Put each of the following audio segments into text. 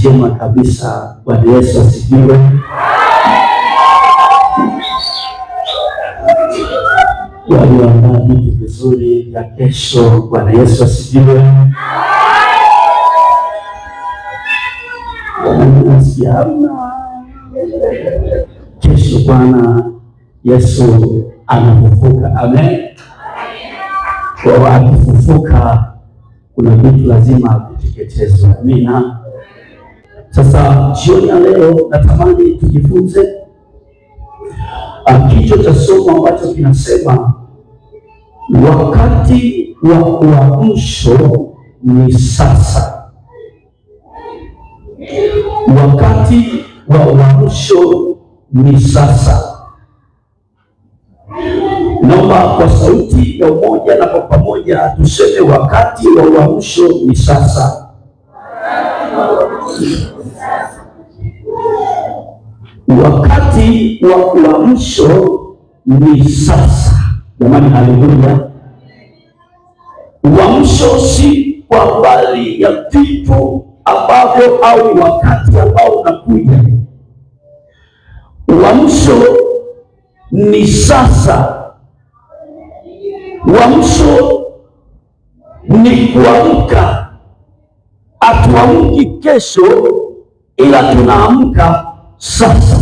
njema kabisa. Bwana Yesu asifiwe. Walioandaa vitu vizuri vya kesho. Bwana Yesu asifiwe. Kesho Bwana Yesu anafufuka. Amen. Kwa akifufuka kuna vitu lazima viteketezwe. Amina. Sasa jioni ya leo natamani tujifunze kichwa cha somo ambacho kinasema wakati wa uamsho ni sasa. Wakati wa uamsho ni sasa. Naomba kwa sauti ya umoja na kwa pamoja tuseme wakati wa uamsho ni sasa. Wakati wa uamsho ni sasa. Jamani, haleluya. Uamsho si kwa mbali ya vitu ambavyo au wakati ambao unakuja. Uamsho ni sasa. Uamsho ni kuamka. Hatuamki kesho, ila tunaamka sasa.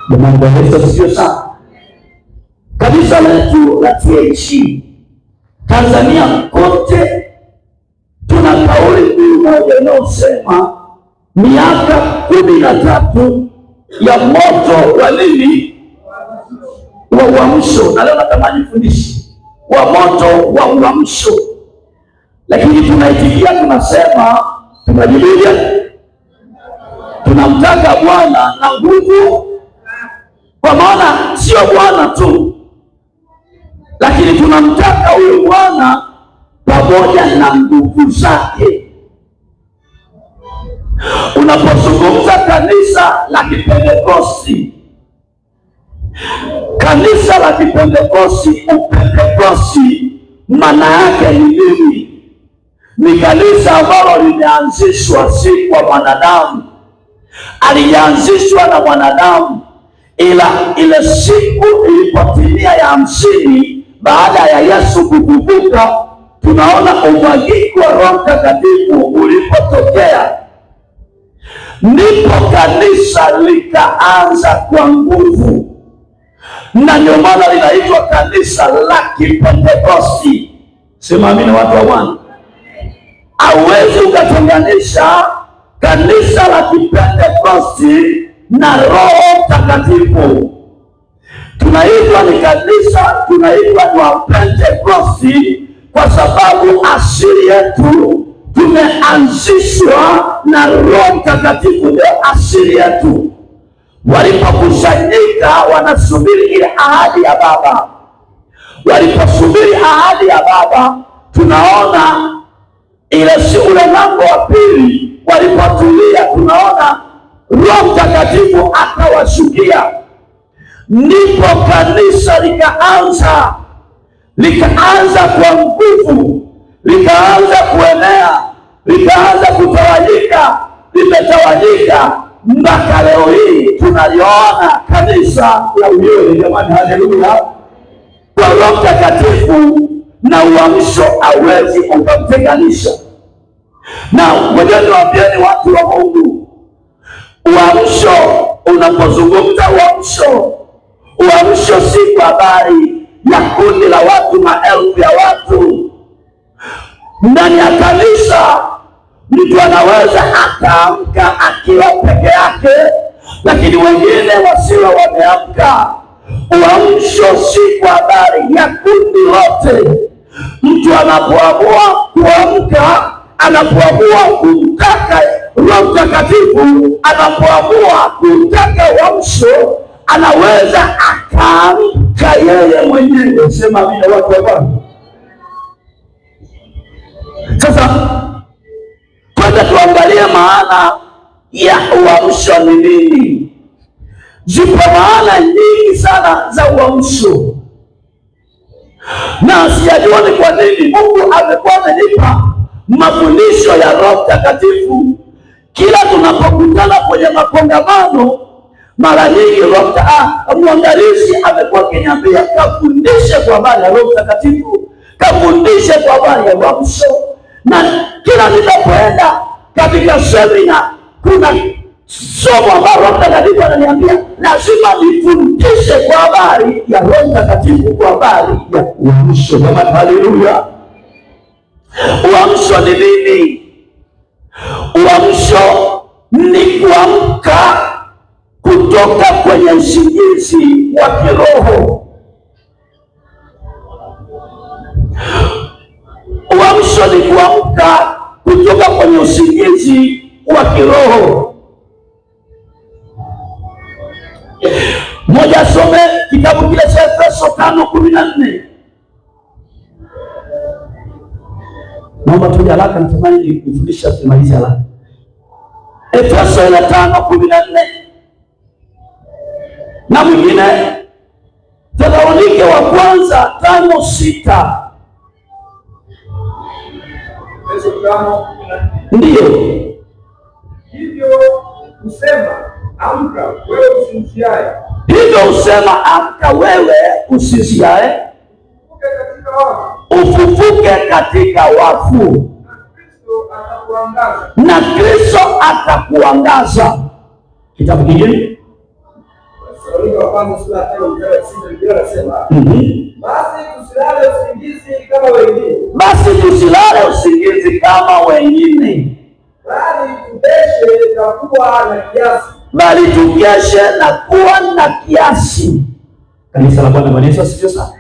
Jamani, sio sana. Kanisa letu la THC Tanzania kote tuna kauli mbiu moja inayosema miaka 13 ya moto wa nini? Wa uamsho. Na leo natamani fundishi wa moto wa uamsho, lakini tunaitikia, tunasema, tunajibilia, tunamtaka Bwana na nguvu, kwa maana sio Bwana tu, lakini tunamtaka huyu Bwana pamoja na nguvu zake. Unapozungumza kanisa la Kipentekosti, kanisa la Kipentekosti, upentekosti maana yake ni nini? Ni kanisa ambalo limeanzishwa si kwa mwanadamu, alianzishwa na mwanadamu, ila ile siku ilipotimia ya 50 baada ya Yesu kufufuka, tunaona umwagiko wa Roho Mtakatifu ulipotokea, ndipo kanisa likaanza kwa nguvu, na ndio maana linaitwa kanisa la Kipentekosti. Sema amina, watu wa Bwana. Hauwezi ukatenganisha kanisa la Kipentekosti na Roho Mtakatifu. Tunaitwa ni kanisa, tunaitwa ni wa Pentekosti kwa sababu asili yetu tumeanzishwa na Roho Mtakatifu, ndio asili yetu. Walipokusanyika wanasubiri ile ahadi ya Baba. Waliposubiri ahadi ya Baba, tunaona ile si ule mlango wa pili, walipotulia, tunaona Roho Mtakatifu akawashukia, ndipo kanisa likaanza kwa nguvu, likaanza kuenea, likaanza kutawanyika, limetawanyika mpaka leo hii tunaliona kanisa la Uyole. Jamani, haleluya. Kwa Roho Mtakatifu na uamsho hawezi ukamtenganisha. Na ngoja niwaambieni watu wa Mungu, uamsho, unapozungumza uamsho si kwa habari ya kundi la watu, maelfu ya watu. Ndani ya kanisa mtu anaweza akaamka akiwa peke yake, lakini wengine wasiwe wameamka. Uamsho si kwa habari ya kundi lote. Mtu anapoamua kuamka, anapoamua kumtaka Roho Mtakatifu, anapoamua kumtaka uamsho, anaweza akaamka yeye mwenyewe. Sema amina, watu wa Bwana. Sasa twende tuangalie maana ya uamsho ni nini. Zipo maana nyingi sana za uamsho, na sijajua ni kwa nini Mungu amekuwa amenipa mafundisho ya Roho Mtakatifu, kila tunapokutana kwenye makongamano, mara nyingi mwangalizi amekuwa akiniambia, kafundishe kwa habari ya Roho Mtakatifu, kafundishe kwa habari ya uamsho. Na kila ninapoenda katika semina, kuna somo ambalo Roho Mtakatifu ananiambia lazima nifundishe kwa habari ya Roho Mtakatifu, kwa habari ya uamsho. Haleluya! Uamsho ni nini? Uamsho ni kuamka kutoka kwenye usingizi wa kiroho. Uamsho ni kuamka kutoka kwenye usingizi wa kiroho. Moja, some kitabu kile cha Efeso 5:14. Naomba tuje haraka, natamani nifundisha tumalize haraka. Efeso 5:14 na mwingine Thesalonike wa kwanza 5:6. Ndiyo hivyo usema amka wewe usinziaye. Hivyo usema amka wewe usinziaye, ufufuke katika wafu, na Kristo atakuangaza. Kitabu kingine basi tusilale usingizi kama wengine, bali tukeshe na kuwa na kiasi. Kanisa la Bwana, Bwana Yesu asifiwe sana.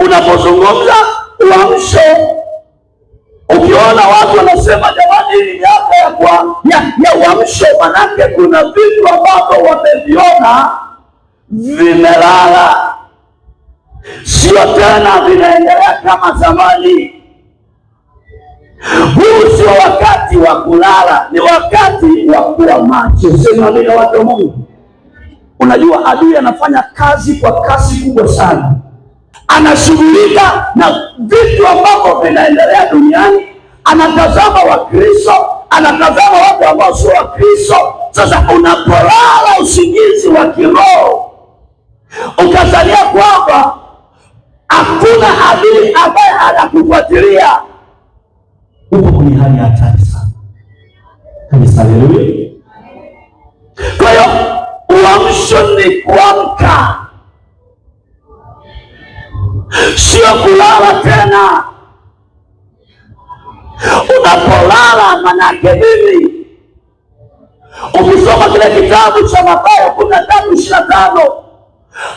Unapozungumza uamsho, ukiona watu wanasema jamani, ni miaka ya uamsho, manake kuna vitu ambavyo wameviona vimelala, sio tena vinaendelea kama zamani. Huu sio wakati wa kulala, ni wakati wa kuwa macho. Sema amina, watu wa Mungu. Unajua adui anafanya kazi kwa kasi kubwa sana, anashughulika na vitu ambavyo vinaendelea duniani, anatazama Wakristo, anatazama watu ambao sio Wakristo. Sasa unapolala usingizi wa kiroho, ukazania kwamba hakuna adui ambaye anakufuatilia, upo kwenye hali ya hatari sana. Kanisa, haleluya. Kwa hiyo uamsho ni kuamka, sio kulala tena. Unapolala manake nini? Ukisoma kile kitabu cha Mathayo 13:25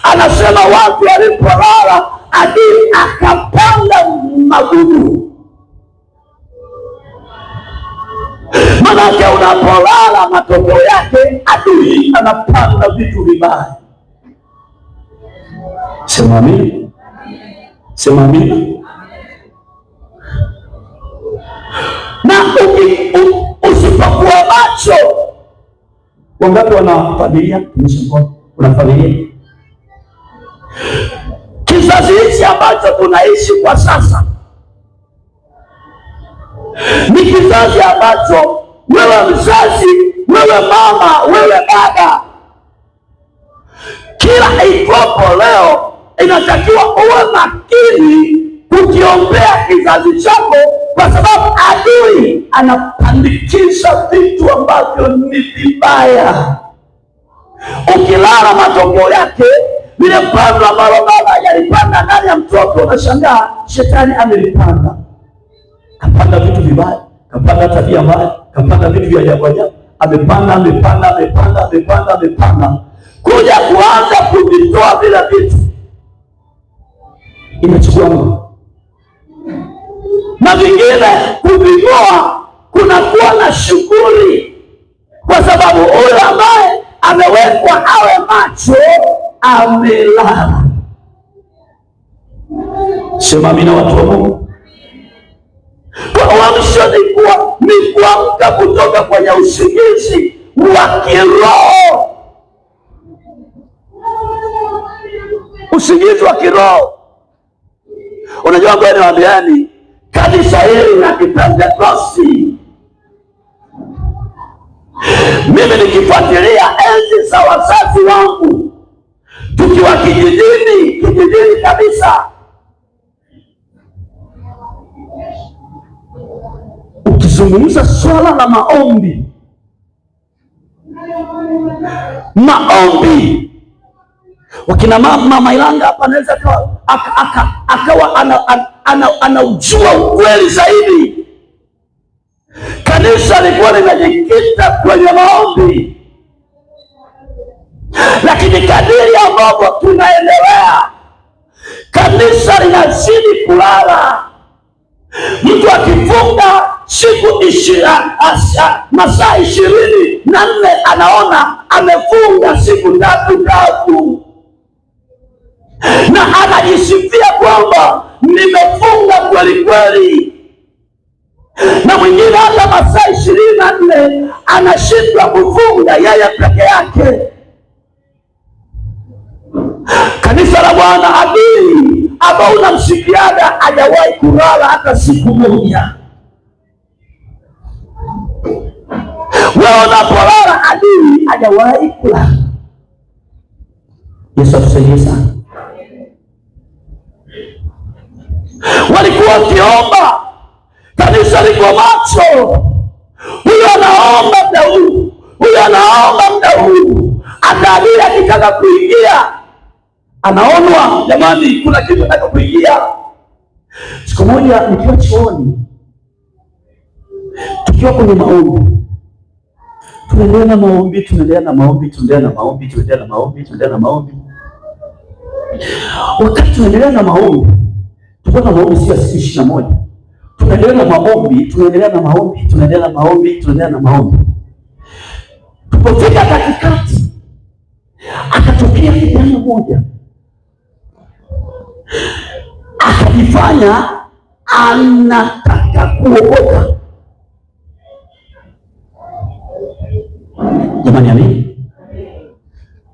anasema watu walipolala, adui akapanda magugu. Manake unapolala, matokeo yake adui anapanda vitu vibaya. Sema amina, sema amina. Na usipokuwa macho, wangapi wana familia? Una familia? Kizazi hichi ambacho tunaishi kwa sasa ni kizazi ambacho wewe mzazi, wewe mama, wewe baba, kila ikopo leo inatakiwa uwe makini kukiombea kizazi chako, kwa sababu adui anapandikiza vitu ambavyo ni vibaya. Ukilala, matokeo yake vile pando ambalo baba hajalipanda ndani ya mtoto, unashangaa shetani amelipanda. Kapanda vitu vibaya, kapanda tabia mbaya, kapanda vitu vya ajabu ajabu, amepanda, kuja kuanza kuvitoa vile vitu inachukua muda, na vingine kuvitoa kunakuwa na shughuli, kwa sababu huyo ambaye amewekwa awe macho amelala. Sema amina, watu wa Mungu. Kwa uamsho ni kuamka kutoka kwenye usingizi wa kiroho. Usingizi wa kiroho, unajua ngoja niwaambieni, kanisa hili na Kipentekosti. Mimi nikifuatilia enzi za wazazi wangu, tukiwa kijijini kabisa, ukizungumza swala la maombi, wakina mama Ilanga hapa anaweza akawa anaujua ukweli zaidi. Kanisa lilikuwa linajikita kwenye maombi, lakini kadiri ambavyo tunaendelea, kanisa linazidi kulala. Mtu akifunga masaa 24 anaona amefunga siku 3 na anajisifia kwamba nimefunga kweli kweli, na mwingine hata masaa 24 anashindwa kufunga yeye peke yake. Kanisa la Bwana adili ambao unamsikiaga hajawahi kulala hata siku moja. Wewe unapolala adili hajawahi kulala. Yesu atusaidie sana. Walikuwa wakiomba, kanisa liko macho. Huyo anaomba muda huu, huyo anaomba muda huu, adili akitaka kuingia anaonwa, jamani, kuna kitu nataka kuingia. Siku moja nikiwa chuoni, tukiwa kwenye maombi, tunaendelea na maombi. Wakati tunaendelea na maombi, tulikuwa na maombi sio siku 21. Tunaendelea na maombi. Tupofika katikati, akatokea kijana mmoja akajifanya anataka kuokoka. Jamani, amini.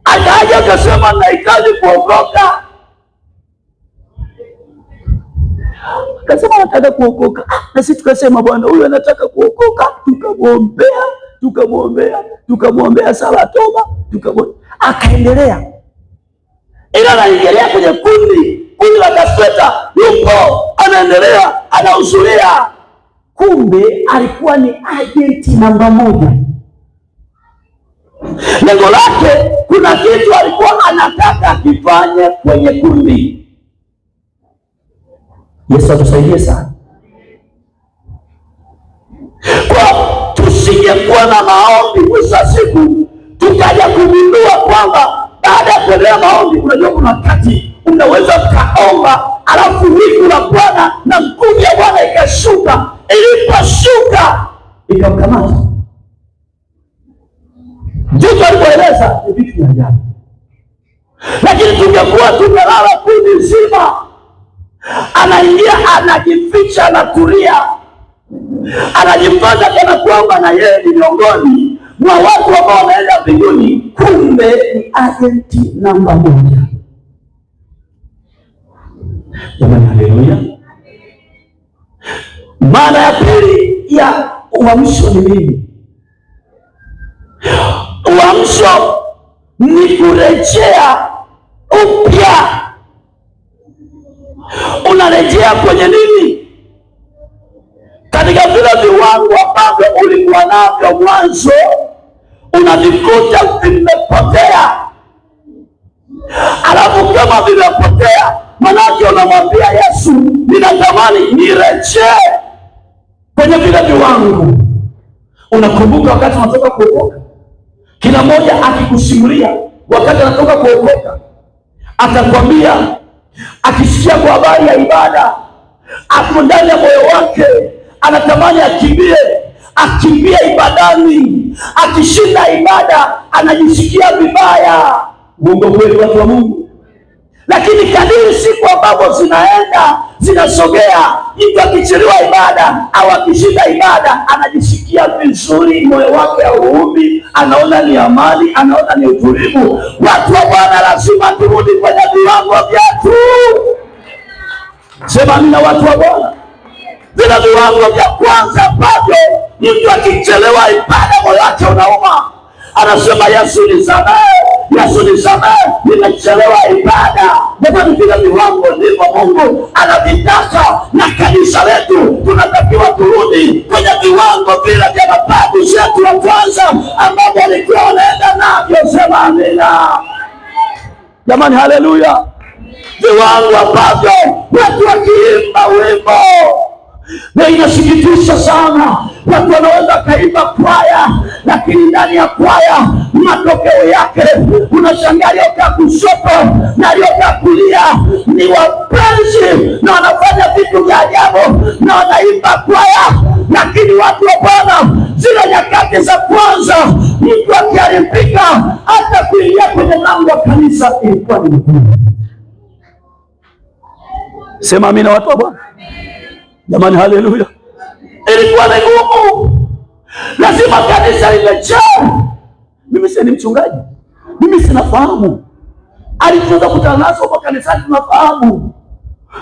Akaja akasema nahitaji kuokoka. Akasema anataka kuokoka. Na sisi tukasema bwana, huyu anataka kuokoka. Tukamwombea sala toba, akaendelea. Ila anaendelea kwenye kundi la Kasweta, yupo anaendelea, anahudhuria. Kumbe alikuwa ni agenti namba 1. Lengo lake, kuna kitu alikuwa anataka akifanye kwenye kundi. Yesu atusaidie sana. Kwa tusingekuwa na maombi mwisho wa siku, tukaja kugundua kwamba baada ya kuendelea maombi, unajua kuna wakati unaweza ukaomba alafu wingu la Bwana na nguvu ya Bwana ikashuka. Iliposhuka ikamkamata. Ndicho alipoeleza ni vitu vya ajabu. Lakini tungekuwa tumelala kundi nzima, anaingia anajificha, anatulia, anajifanya kana kwamba na yeye ni miongoni mwa watu ambao wanaenda mbinguni, kumbe ni agenti namba 1. Jamani, haleluya. Maana ya pili ya uamsho ni nini? Uamsho ni kurejea upya. Unarejea kwenye nini? Katika vile viwango ambavyo ulikuwa navyo mwanzo, unavikuta vimepotea. Alafu kama vimepotea, manake unamwambia Yesu, ninatamani nirejee kwenye vile viwango. Unakumbuka wakati unatoka kuokoka, kila mmoja akikusimulia wakati anatoka kuokoka, atakwambia akisikia kwa habari ya ibada, hapo ndani ya moyo wake anatamani akimbie ibadani. Akishinda ibada anajisikia vibaya. Mungu kweli, watu wa Mungu. Lakini kadiri siku ambapo zinasogea, mtu akichelewa ibada au akishinda ibada anajisikia vizuri, moyo wake hauumi, anaona ni amani, anaona ni utulivu. Watu wa Bwana lazima turudi kwenye viwango vyetu. Sema amina, watu wa Bwana. vile viwango vya kwanza ambavyo mtu akichelewa ibada moyo wake unauma, anasema Yesu nisamehe, Yesu nisamehe, nimechelewa ibada. Jamani, vile viwango ndivyo Mungu anavitaka, na kanisa letu tunatakiwa turudi kwenye viwango vile vya mababu zetu wa kwanza ambavyo walikuwa wanaenda navyo. Sema amina. Jamani, haleluya. Viwango ambavyo watu wakiimba wimbo, na inasikitisha sana, watu wanaweza kaimba kwaya, lakini ndani ya kwaya matokeo yake unashangaa aliyokaa kushoto na aliyokaa kulia ni wapenzi na wanafanya vitu vya ajabu na wanaimba kwaya. Lakini watu wa Bwana, zile nyakati za kwanza, mtu akiharibika hata kuingia kwenye mlango wa kanisa ilikuwa ni ngumu. Sema amina, watu wa Bwana. Jamani, haleluya. Ilikuwa ni ngumu, lazima kanisa limejaa. Mimi si mchungaji, mimi sinafahamu alifunza kutana nazo kwa kanisani, tunafahamu.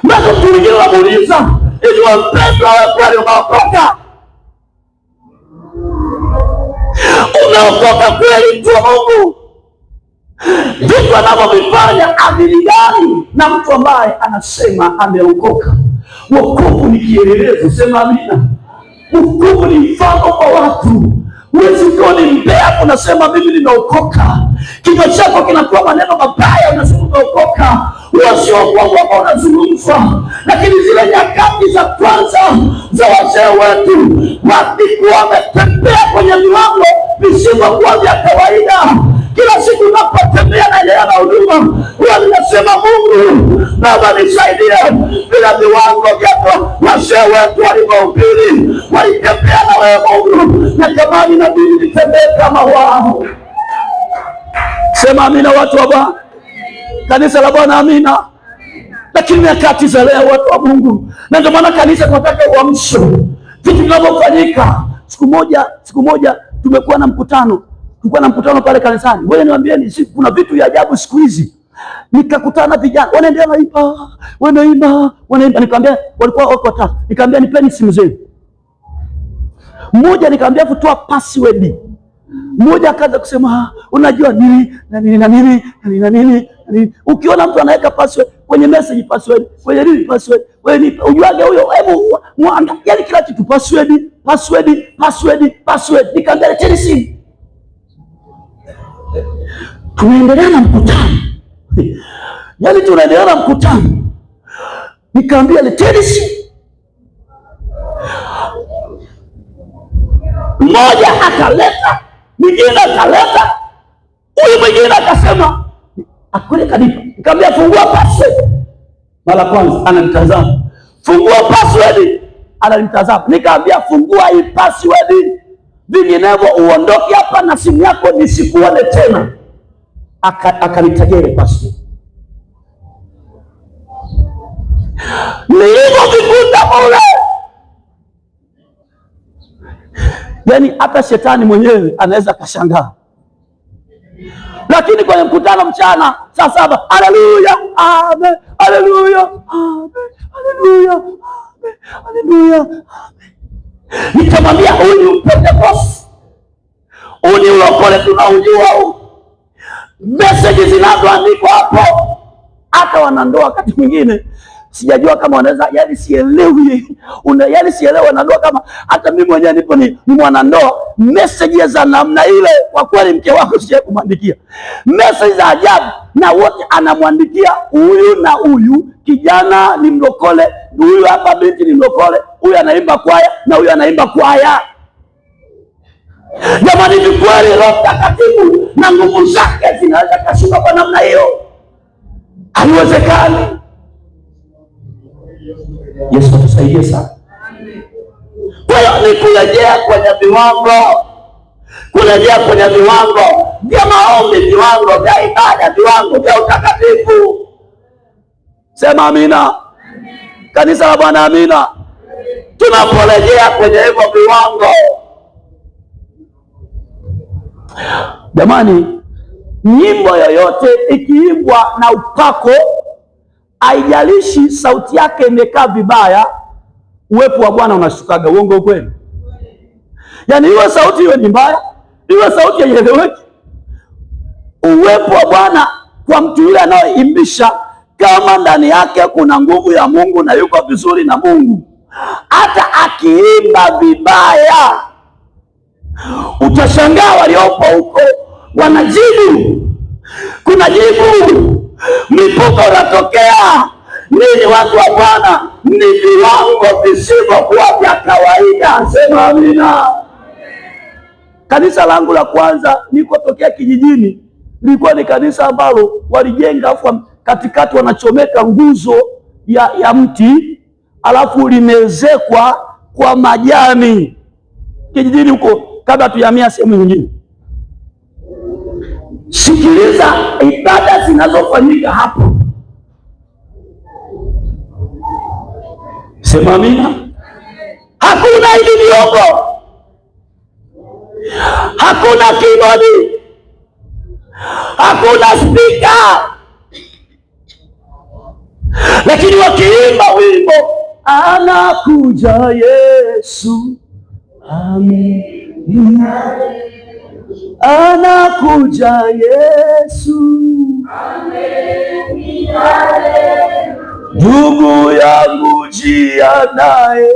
Nazo mtu mwingine wamuuliza, ili wapendwa wa kweli unaokoka? Unaokoka kweli mtu wa Mungu? Vitu anavyovifanya adili gani na mtu ambaye anasema ameokoka? Wokovu ni kielelezo. Sema amina. Wokovu ni mfano kwa watu. Huwezi ukiwa ni mbea unasema mimi nimeokoka, kinywa chako kinatoa maneno mabaya unasema umeokoka, wasiokuwa unazungumzwa. Lakini zile nyakati za kwanza za wazee wetu walikuwa wametembea kwenye viwango visivyokuwa vya kawaida. Kila siku unapotembea na ile na huduma huwa ninasema Mungu Baba nisaidie, bila viwango vya wazee wetu walivyohubiri, walitembea na wewe Mungu, na jamani nabidi nitembee kama wao. Sema amina, watu wa Bwana, kanisa la Bwana, amina. Lakini nyakati za leo, watu wa Mungu, na ndio maana kanisa tunataka uamsho, vitu vinavyofanyika. Siku moja tumekuwa na mkutano, pale kanisani. Ngoja niwaambieni, kuna vitu vya ajabu siku hizi. Nikakutana na vijana wanaimba, nikamwambia, walikuwa wako watatu, nikamwambia nipeni simu zenu. Mmoja nikamwambia kutoa password. Mmoja akaanza kusema unajua nini. Ukiona mtu anaweka password kwenye message, password kwenye nini, password wewe ujuage huyo, hebu muangalie, yani kila kitu password. Nikamwambia leteni simu. Tunaendelea na mkutano. Nikamwambia leteni simu. Mmoja akaleta, mwingine akaleta, huyu mwingine akasema akule kadipa. Nikamwambia fungua password. Mara kwanza ananitazama, fungua password, ananitazama. Nikamwambia fungua hii password, vinginevyo uondoke hapa na simu yako nisikuone tena. Akanitajia ile password. Nilipokikuta mule, yani hata shetani mwenyewe anaweza kashangaa. Lakini kwenye mkutano mchana saa 7, haleluya, amen, haleluya, amen, haleluya, amen, haleluya, amen. Nikamwambia huyu Pentecost, huyu ni ulokole tunaujua. Message zinazoandikwa hapo, hata wanandoa wakati mwingine sijajua kama wanaweza, yani sielewi, yani sielewi wanandoa kama hata mimi mwenyewe nipo ni mwanandoa. Message za namna ile, kwa kweli mke wako sije kumwandikia message za ajabu, na wote anamwandikia huyu na huyu, kijana ni mlokole, huyu hapa binti ni mlokole, huyu anaimba kwaya na huyu anaimba kwaya. Jamani, ni kweli Roho Mtakatifu na nguvu zake zinaweza kashuka kwa namna hiyo? Haiwezekani. Yesu atusaidie sana. Kwa hiyo ni kurejea kwenye viwango vya maombi, viwango vya ibada, viwango vya utakatifu. Sema amina. Kanisa la Bwana, amina. Tunaporejea kwenye hivyo viwango, jamani, nyimbo yoyote ikiimbwa na upako, haijalishi sauti yake imekaa vibaya, uwepo wa Bwana unashukaga. Uongo kweli? Yaani iwe sauti hiyo ni mbaya, iwe sauti haieleweki, uwepo wa Bwana kwa mtu yule anaoimbisha, kama ndani yake kuna nguvu ya Mungu na yuko vizuri na Mungu, hata akiimba vibaya utashangaa waliopo huko wanajibu. Kuna jibu, mlipuko unatokea. Nini watu wa Bwana? Ni viwango visivyokuwa vya kawaida. Sema amina. Kanisa langu la kwanza nilikotokea kijijini lilikuwa ni kanisa ambalo walijenga afu katikati wanachomeka nguzo ya mti alafu limezekwa kwa majani kijijini huko, kabla tuhamia sehemu nyingine. Sikiliza ibada zinazofanyika hapo. Sema amina. Hakuna hivi viongo, hakuna kibodi, hakuna spika, lakini wakiimba wimbo anakuja Yesu, amina, anakuja Yesu, amina, ndugu yangu jiandae,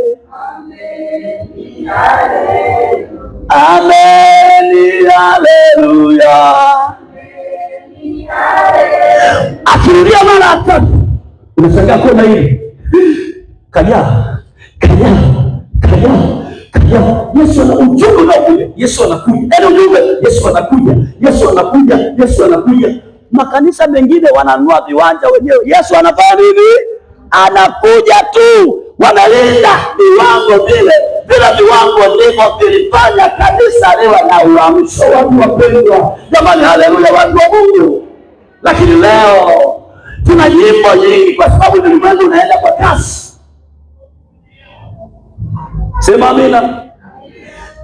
ameni, haleluya. Akirudia mara tatu unashangaa kuona hili kaja. Yesu ana ujumbe unakuja, Yesu anakuja, ujumbe, Yesu anakuja, Yesu anakuja, Yesu anakuja. Makanisa mengine wananunua viwanja wenyewe. Yesu anafanya nini? Anakuja tu, wanalinda viwango vile viwango ndivyo vilifanya kanisa liwe na uamsho. Watu wapendwa, jamani, haleluya, watu wa Mungu. Lakini leo tuna nyimbo nyingi kwa sababu ulimwengu unaenda kwa kasi. Sema amina.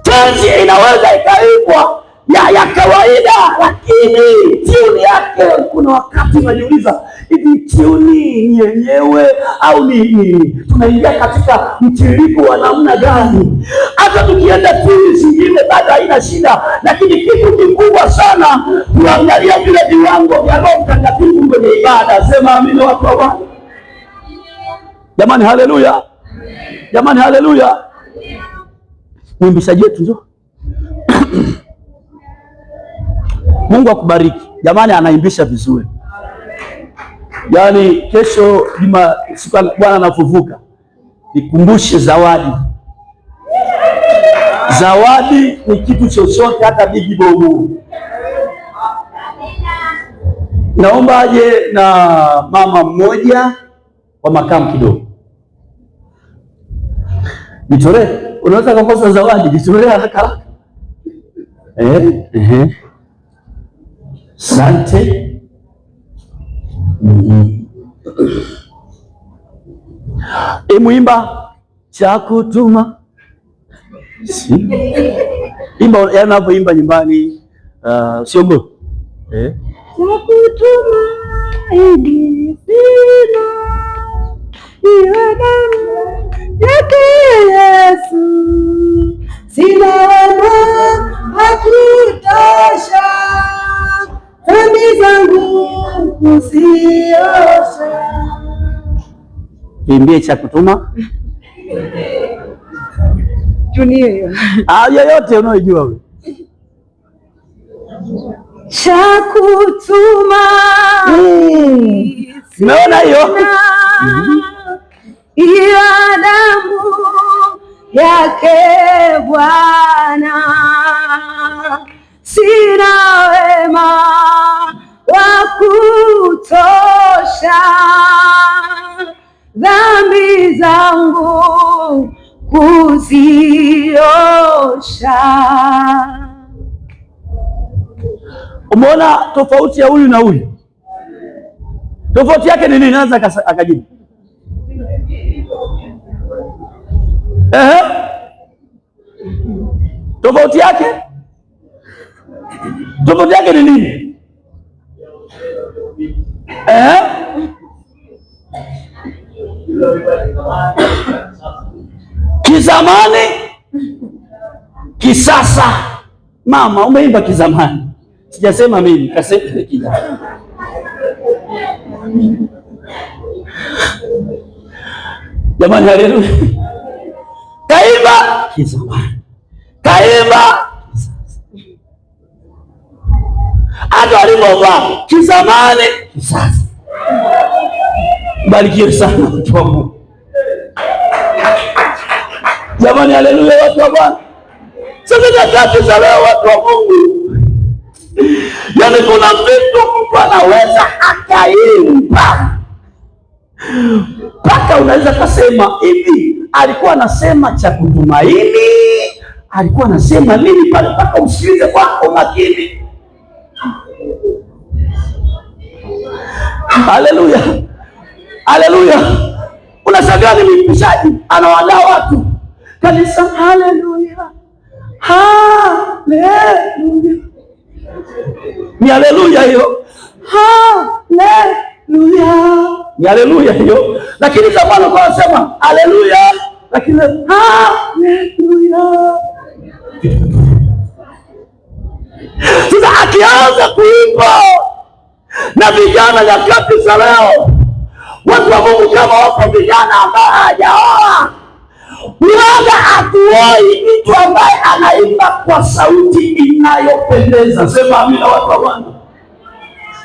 Tenzi inaweza ikaimbwa ya kawaida, lakini tuni yake, kuna wakati unajiuliza hivi tuni yenyewe au ni tunaingia katika mtiririko wa namna gani? Hata tukienda tuni zingine bado haina shida, lakini kitu kikubwa sana tuangalia vile viwango vya Roho Mtakatifu kwenye ibada. Sema amina, watu wa Bwana. Jamani, haleluya! Jamani, haleluya! Mwimbishaji wetu njoo. Mungu akubariki. Jamani, anaimbisha vizuri. Yaani kesho siku Bwana anafufuka, nikumbushe zawadi. Zawadi ni kitu chochote, hata bigi bomu. Naomba aje na mama mmoja wa makamu kidogo. Nitolee, unaweza kukosa zawadi, nitolee haraka. Asante. Muimba cha kutuma. Imba yanapoimba nyumbani, siongo. Cha kutuma idi sina. Iwe damu yake Yesu. Sina wema hakutosha. Dhambi zangu usiosha. Imbie cha kutuma. Junie. Yoyote unaojua wewe. Cha kutuma. Umeona hiyo? Ila damu yake Bwana. Sina wema wa kutosha. Dhambi zangu kuziosha. Umeona tofauti ya huyu na huyu? Tofauti yake ni nini? Naweza akajibu. Tofauti yake ni nini? kizamani, kisasa. Mama, umeimba kizamani, sijasema mimi, kasema kizamani. Jamani, haleluya. Kaimba kizamani, kaimba kisasa. Hata walipovaa kizamani, kisasa. Barikiwe sana watu wa Mungu. Jamani, haleluya watu wa Bwana. Sasa nyakati za leo watu wa Mungu, yaani kuna vitu mtu anaweza akaimba mpaka unaweza kasema hivi, alikuwa anasema cha kutumaini, alikuwa anasema nini pale, mpaka usikilize kwa makini. Haleluya, haleluya. Unashangaa ni mpishaji anawadaa watu kanisa. Haleluya, haleluya, ni haleluya hiyo, haleluya, ni haleluya hiyo. Lakini zamani kwa anasema haleluya, lakini haleluya. Sasa akianza kuimba na vijana nyakati za leo, watu wa Mungu, kama wako vijana ambao hawajaoa, Bwana hatuoi mtu ambaye anaimba kwa sauti inayopendeza. Sema amina watu wa Bwana.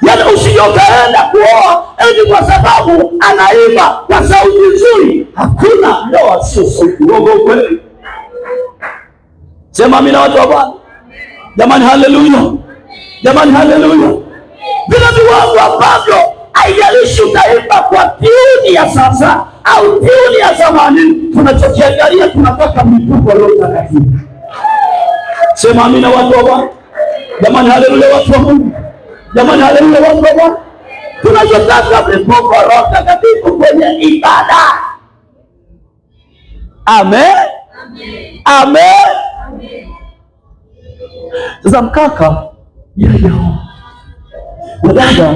Yaani usije ukaenda kuoa eti kwa sababu anaimba kwa sauti nzuri. Hakuna ndoa sio sauti. Uongo kweli? Sema amina watu wa Bwana. Jamani, haleluya. Jamani, haleluya. Vile viwango ambavyo haijalishi utaimba kwa tuni ya sasa au tuni ya zamani, tunachokiangalia tunataka mlipuko leo takatifu. Sema amina watu wa Bwana. Jamani, haleluya watu wa Mungu. Jamani, haleluya watu wa Bwana. Tunachotaka mlipuko leo takatifu kwenye ibada. Amen. Amen. Sasa mkaka yeye wadada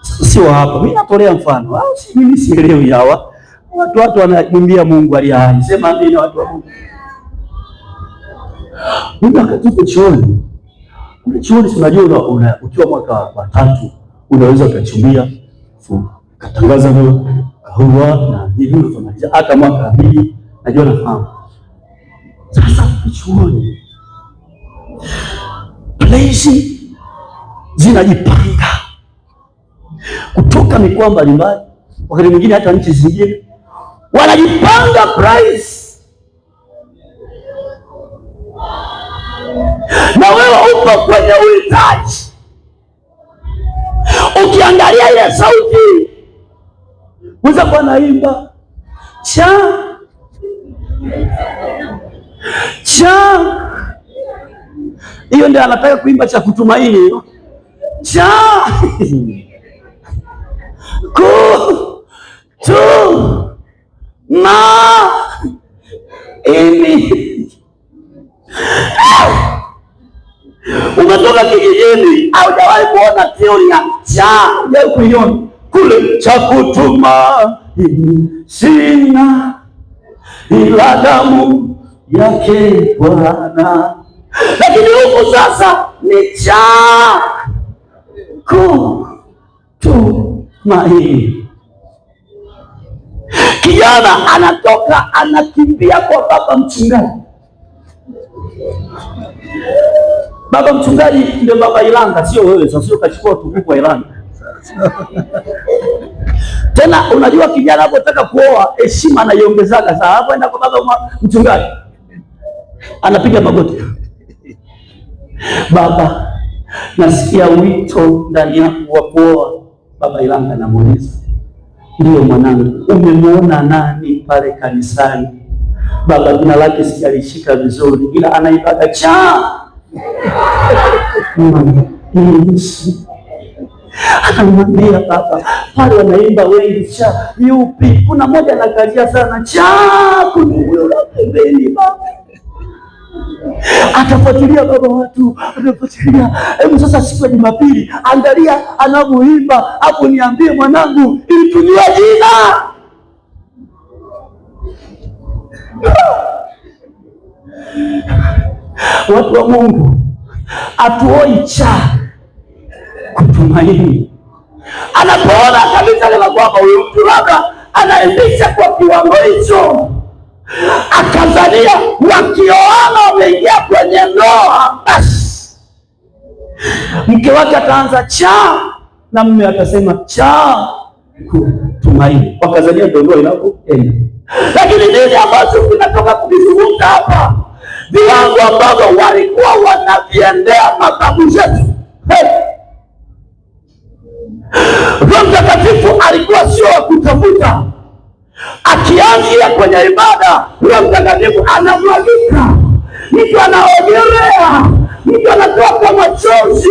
sio hapa. Mimi natolea mfano. Au si mimi sielewi hawa. Watu wanamwimbia Mungu aliye hai. Sema amina watu wa Mungu. Mimi wakati chuoni. Chuoni unajua ukiwa mwaka wa 3 unaweza ukachumbia, katangaza leo kahua na hivi tunamaliza hata mwaka wa 2 najua nafahamu. Sasa chuoni place zinajipanga kutoka mikoa mbalimbali, wakati mwingine hata nchi zingine wanajipanga price, na wewe upo kwenye uhitaji. Ukiangalia ile sauti unaweza kuwa naimba cha hiyo, ndio anataka kuimba cha kutumaini hiyo cha kutumaini. Umetoka kijijini, haujawahi kuona teori ya cha, hujawahi kuiona kule cha kutumaini sina ila damu yake Bwana, lakini huko sasa ni cha kutumaini. Kijana anatoka anakimbia kwa baba mchungaji. Baba mchungaji ndio baba Ilanga, sio wewe. Sasa sio kachukua tukufu kwa Ilanga. Tena unajua kijana anapotaka kuoa heshima anaiongezaga. Sasa hapo enda kwa baba mchungaji, anapiga magoti. Baba, nasikia wito ndani yangu wa kuoa. Baba Ilanga anamuuliza, ndio mwanangu, umemwona nani pale kanisani? Baba, jina lake sijalishika vizuri, ila anaibada cha anamwambia baba, pale wanaimba wengi cha yupi? Kuna moja anakazia sana cha kunuyo pembeni. Baba atafuatilia, baba watu atafuatilia. Hebu sasa siku ya Jumapili angalia anavyoimba hapo, niambie mwanangu, ilitunywa jina. Watu wa Mungu, hatuoi cha kutumaini. Anapoona kabisa kama kwamba huyu mtu labda anaendesha kwa kiwango hicho, akazania wakioana wameingia kwenye ndoa, basi mke wake ataanza cha na mume atasema cha kutumaini, wakazania ndio ndoa inapoenda. Lakini nini ambacho kinatoka kukizungumza hapa? Viwango ambavyo walikuwa wanaviendea mababu zetu. Roho Mtakatifu alikuwa sio wa kutafuta. Akianzia kwenye ibada, Roho Mtakatifu anamwagika, mtu anaogelea, mtu anatoka machozi.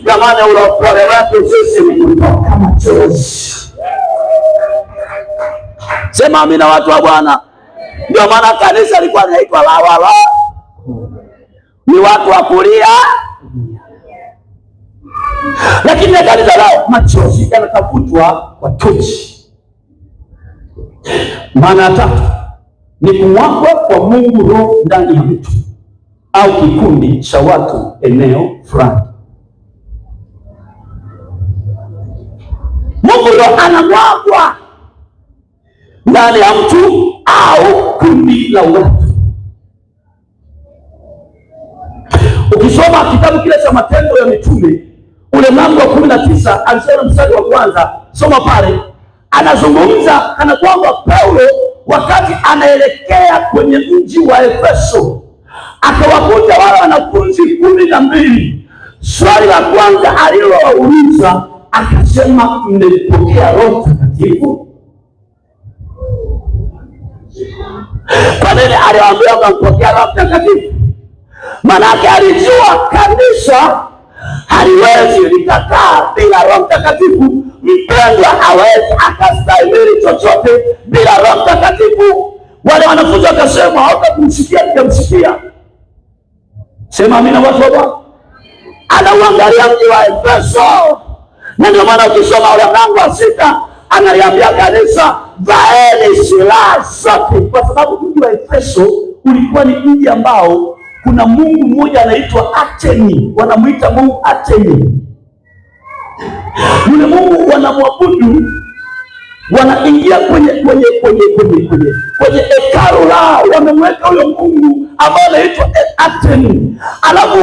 Jamani, ulokole wetu sisi ni kutoka machozi. Sema amina, watu wa Bwana. Ndio maana kanisa lilikuwa linaitwa Lawala, ni watu wa kulia. Lakini kanisa lao machozi yanatafutwa kwa tochi. Maana tatu ni kumwagwa kwa Mungu Roho ndani ya mtu au kikundi cha watu eneo fulani. Mungu Roho anamwagwa ndani ya mtu au kundi la watu. Ukisoma kitabu kile cha Matendo ya Mitume ule mlango wa 19 alisema mstari wa kwanza, soma pale. Anazungumza kana kwamba Paulo wakati anaelekea kwenye mji wa Efeso akawakuta wale wanafunzi 12. Swali la kwanza alilowauliza akasema, mmepokea Roho Mtakatifu? Kwa nini aliwaambia mpokea Roho Mtakatifu? Manake alijua kanisa haliwezi likakaa bila Roho Mtakatifu. Mpendwa hawezi akastahimili chochote bila Roho Mtakatifu. Wale wanafunzi wakasema hawatakumsikia nitamsikia. Sema amina, watu wa Bwana. Anauangalia mji wa Efeso, na ndio maana ukisoma ule mlango wa 6 analiambia kanisa vaeni silaha zote, kwa sababu mji wa Efeso ulikuwa ni mji ambao kuna mungu mmoja anaitwa Atemi, wanamuita mungu Atemi. Yule mungu wanamwabudu, wanaingia kwenye hekalu lao, wamemweka huyo mungu ambaye anaitwa Atemi. Alafu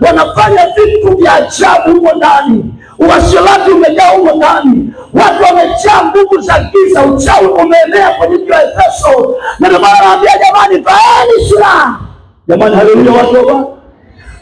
wanafanya vitu vya ajabu huko ndani. Uasherati umejaa huko ndani, watu wamejaa nguvu za giza, uchawi umeenea kwenye mji wa Efeso. Na ndio maana anawaambia jamani, vaeni silaha. Jamani, haleluya, watu wa Bwana.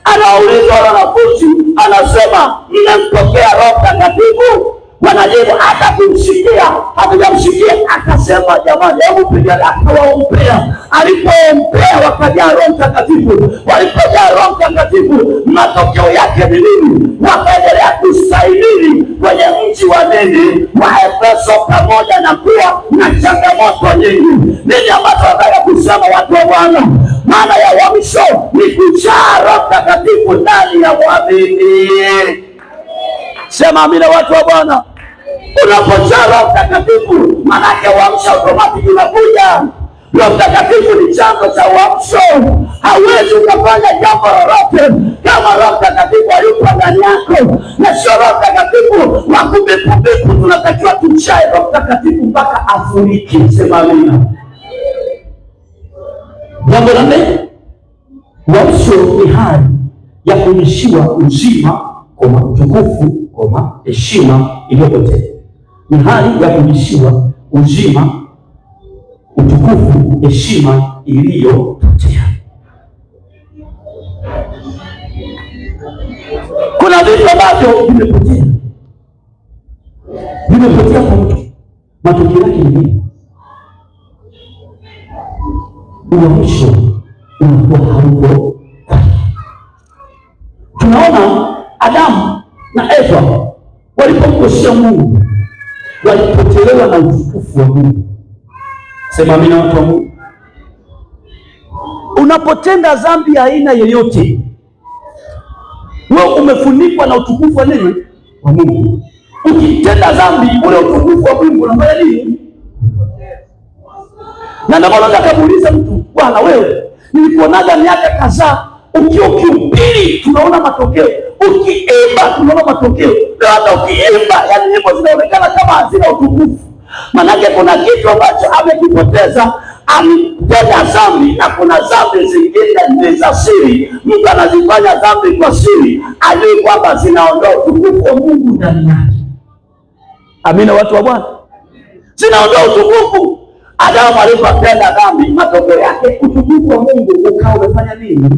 Anawauliza wanafunzi, anasema mmempokea Roho Mtakatifu? Wanajibu hata kumsikia hatujamsikia. Akasema jamani, hebu pigana. Akawaombea, alipoombea wakajaa Roho Mtakatifu. Walipojaa Roho Mtakatifu, matokeo yake ni nini? Wakaendelea kustahimili kwenye mji wa nini wa Efeso, pamoja na kuwa na changamoto nyingi. Nini ambacho nataka kusema, watu wa Bwana? Maana ya uamsho ni kujaa Roho Mtakatifu ndani ya mwamini. Sema amina, watu wa Bwana. Unapojaa Roho Mtakatifu, maanake uamsho automatic unakuja. Roho Mtakatifu ni chanzo cha uamsho. Hauwezi ukafanya jambo lolote kama Roho Mtakatifu hayupo ndani yako, na sio Roho Mtakatifu wa kubepubepu. Tunatakiwa tuchae Roho Mtakatifu mpaka afuriki. Sema amina. Jambo la nne, uamsho ni hali ya kurudishiwa uzima, utukufu, heshima iliyopotea. Ni hali ya kurudishiwa uzima, utukufu, heshima iliyopotea. Kuna vitu ambavyo vimepotea kwa mtu. Matokeo yake ni nini? Uamsho unakuwa hauko. Tunaona Adamu na Eva walipomkosea Mungu, walipotelewa na utukufu wa Mungu. Sema amina, watu wa Mungu. Unapotenda dhambi ya aina yoyote, wewe umefunikwa na utukufu wa nini? Wa Mungu. Ukitenda dhambi, ule utukufu wa Mungu unafanya nini? Na ndio maana nataka kuuliza mtu, bwana wewe, nilikuonaga miaka kadhaa ukihubiri tunaona matokeo, ukiimba tunaona matokeo. Na hata ukiimba, yani nyimbo zinaonekana kama hazina utukufu, manake kuna kitu ambacho amekipoteza, ametenda dhambi. Na kuna dhambi zingine ni za siri, mtu anazifanya dhambi kwa siri, ajui kwamba zinaondoa utukufu wa Mungu ndani yake. Amina, watu wa Bwana, zinaondoa utukufu. Adamu alipotenda dhambi, matokeo yake utukufu wa Mungu ukawa umefanya nini?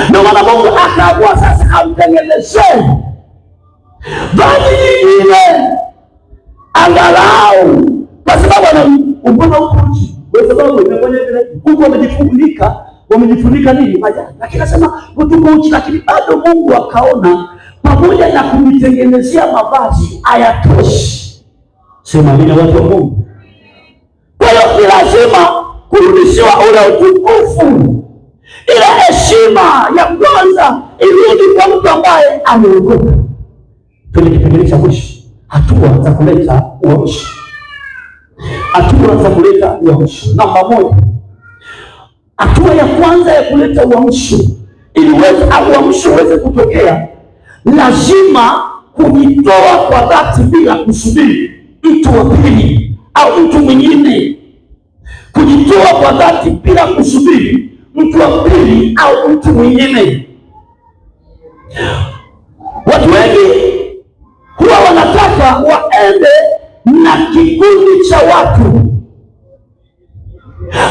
Ndio maana Mungu akaamua sasa amtengenezee vazi nyingine, angalau kwa sababu anaupona uchi, kwa sababu huko wamejifunika nini? Majani. Lakini anasema kutuko uchi, lakini bado Mungu akaona pamoja na kumitengenezea mavazi hayatoshi. Sema amina, watu wa Mungu. Kwa hiyo ni lazima kurudishiwa ule utukufu, ile heshima ya kwanza irudi kwa mtu ambaye ameokoka. Kwenye kipengele cha mwisho, hatua za kuleta uamsho. Hatua za kuleta uamsho. Namba moja, hatua ya kwanza ya kuleta uamsho, ili uamsho uweze kutokea, lazima kujitoa kwa dhati bila kusubiri mtu wa pili au mtu mwingine. Kujitoa kwa dhati bila kusubiri mtu wa pili au mtu mwingine. Watu wengi huwa wanataka waende na kikundi cha watu.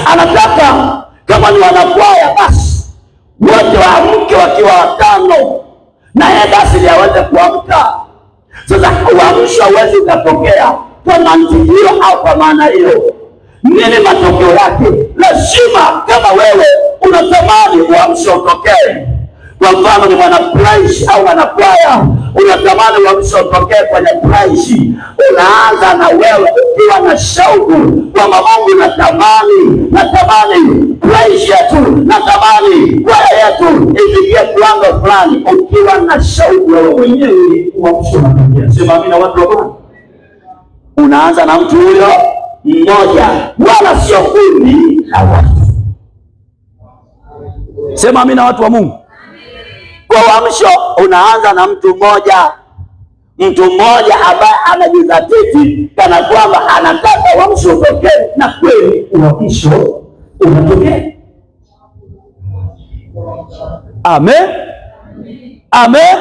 Anataka kama ni wanakwaya, basi wote waamke wakiwa watano, na yeye basi aweze kuamka. Sasa uamsho hauwezi ukatokea kwa mantiki hiyo au kwa maana hiyo. Nini matokeo yake? Lazima kama wewe unatamani uamsho utokee, kwa mfano ni mwana praise au mwanakwaya, unatamani uamsho utokee kwenye praise, unaanza na wewe ukiwa na shauku kwamba Mungu, natamani praise yetu, natamani kwaya yetu ifikie kiwango fulani. Ukiwa na shauku wewe mwenyewe, uamsho unatokea. Sema amina, watu wa Bwana. Unaanza na mtu huyo mmoja, wala sio kundi la watu. Sema amina, watu wa Mungu. Kwa uamsho unaanza na mtu mmoja ambaye anajizatiti kana kwamba anataka uamsho utokee, na kweli uamsho unatokea. Amen, amen.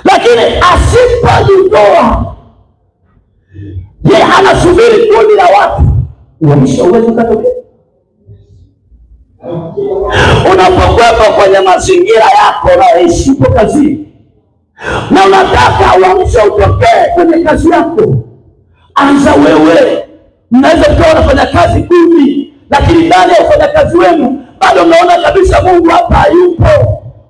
Lakini asipojitoa, yeye anasubiri kundi la watu, uamsho huwezi ukatokea. Unapokuwepo kwenye mazingira yako unayoishi, uko kazini na unataka uamsho utokee kwenye kazi yako, anza wewe. Mnaweza kuwa unafanya kazi 10, lakini ndani ya ufanya kazi wenu bado unaona kabisa Mungu hapa hayupo,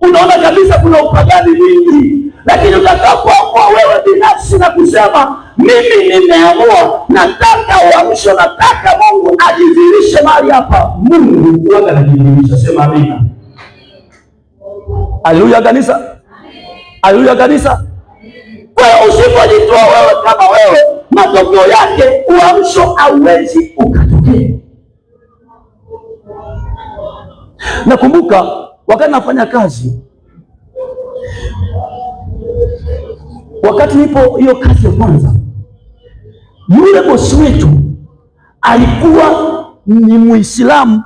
unaona kabisa kuna upagani mwingi. Lakini utakapokuwa wewe binafsi na kusema mimi nimeamua, nataka uamsho, nataka Mungu ajidhihirishe mahali hapa, Mungu huwa anajidhihirisha. Sema amina. Haleluya kanisa, haleluya kanisa. Kwa hiyo usipojitoa wewe kama wewe, matokeo yake uamsho hauwezi ukatokea. Nakumbuka wakati nafanya kazi, wakati nipo hiyo kazi ya kwanza, yule bosi wetu alikuwa ni Muislamu,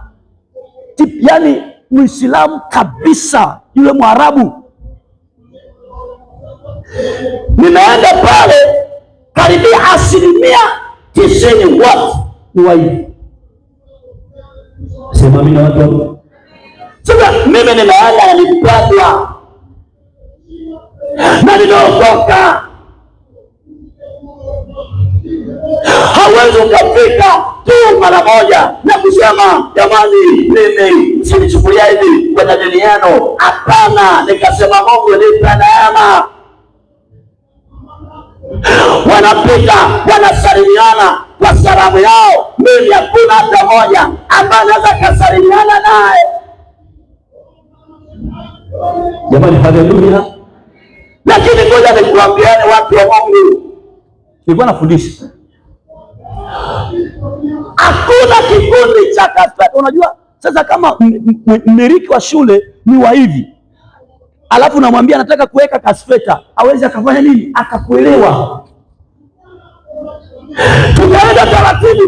yani Muislamu kabisa, yule Mwarabu. Nimeenda pale karibia 90% watu ni waibu. Sema mimi na watu. Sasa mimi nimeenda nilipatwa na ninaokoka. Hawezi ukafika tu mara moja na kusema jamani, mimi sinichukulia hivi kwenye dini yenu. Hapana, nikasema Mungu nipe neema. Wanapita wanasalimiana kwa salamu yao, mimi hakuna hata moja ambaye anaweza kasalimiana naye. Jamani, haleluya. Lakini ngoja nikuambiane watu wa Mungu, nilikuwa nafundisha hakuna kikundi cha kasfeta. Unajua sasa, kama mmiliki wa shule ni wa hivi, alafu namwambia nataka kuweka kasfeta, hawezi akafanya nini? Akakuelewa. Tukaenda taratibu,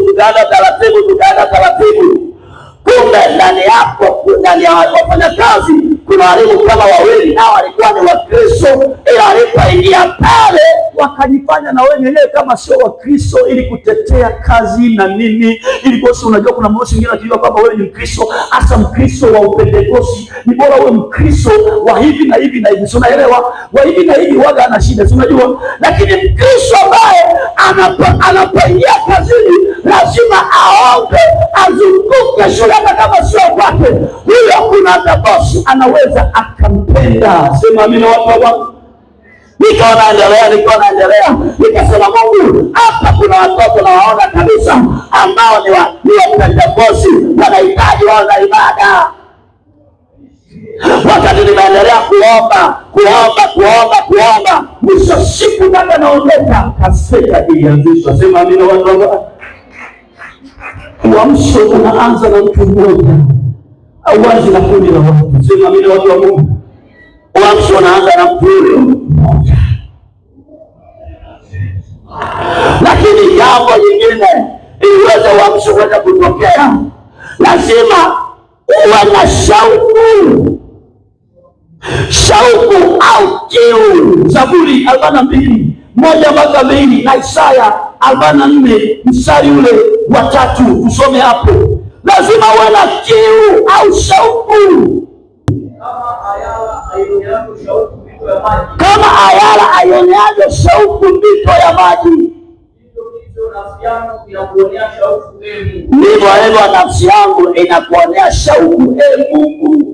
kumbe ndani yako, ndani ya wafanya kazi kuna walimu kama wawili, nao walikuwa ni Wakristo, ila walipoingia pale wakajifanya na wenyewe kama sio Wakristo ili kutetea kazi na nini. Ili bosi, unajua kuna bosi mwingine anajua kwamba wewe ni Mkristo, hasa Mkristo wa Upentekosti, ni bora uwe Mkristo wa hivi na hivi na hivi, unaelewa? Wa hivi na hivi waga ana shida, unajua. Lakini Mkristo ambaye anapoingia kazini lazima aombe, azunguke shule kama sio kwake, huyo kuna hata bosi anaweza akampenda. Sema amina watu wangu. Nikaona endelea, nikasema Mungu, hapa kuna watoto na waona kabisa ambao ni wa Pentekosti, wanahitaji waona ibada. Wakati nimeendelea kuomba, mwisho siku ndio naondoka, kasfeta ilianzishwa. Sema amina watu wangu. Uamsho unaanza na mtu mmoja, auanzi na kundi la watu. Sema amina watu wa Mungu. Uamsho unaanza na mtu mmoja. Lakini jambo lingine, ili uweze uamsho uweze kutokea, lazima uwe na shauku au kiu. Zaburi 42:1-2 na Isaya 44 mstari ule wa 3, tusome hapo. Lazima uwe na kiu au shauku. Kama ayala aioneavyo shauku mito ya maji, ndivyo hivyo nafsi yangu inakuonea shauku, Mungu.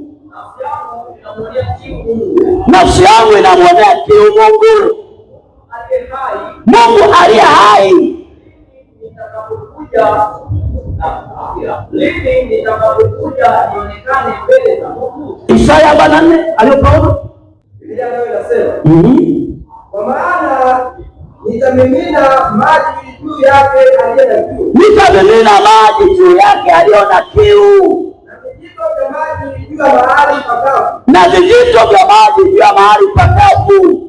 Nafsi yangu inamwonea kiu Mungu, Mungu aliye hai. Isaya 44 aliyopaona, kwa maana nitamimina maji juu yake aliye na kiu, na vijito vya maji juu ya mahali pakavu.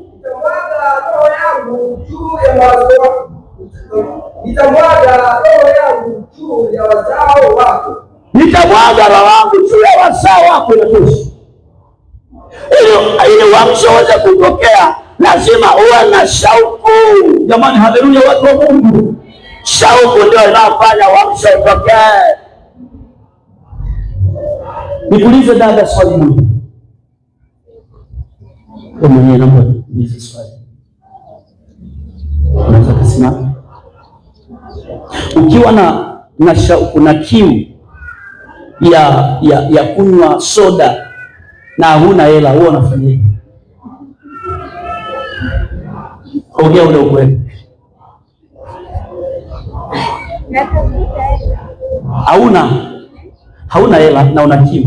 Nitamwaga roho yangu juu ya wazao wako. Nitamwaga roho yangu juu ya wazao wako. Ili uamsho uweze kutokea, lazima uwe na shauku. Jamani, haleluya watu wa Mungu. Shauku ndio inafanya uamsho utokee. Nikuulize dada swali moja. Kama mwenyewe naomba niulize swali. Unaweza kusimama? Ukiwa na shauku na kiu ya kunywa soda na huna hela, huwa unafanyaje? Ongea ule ukweli. Hauna hela na una kiu,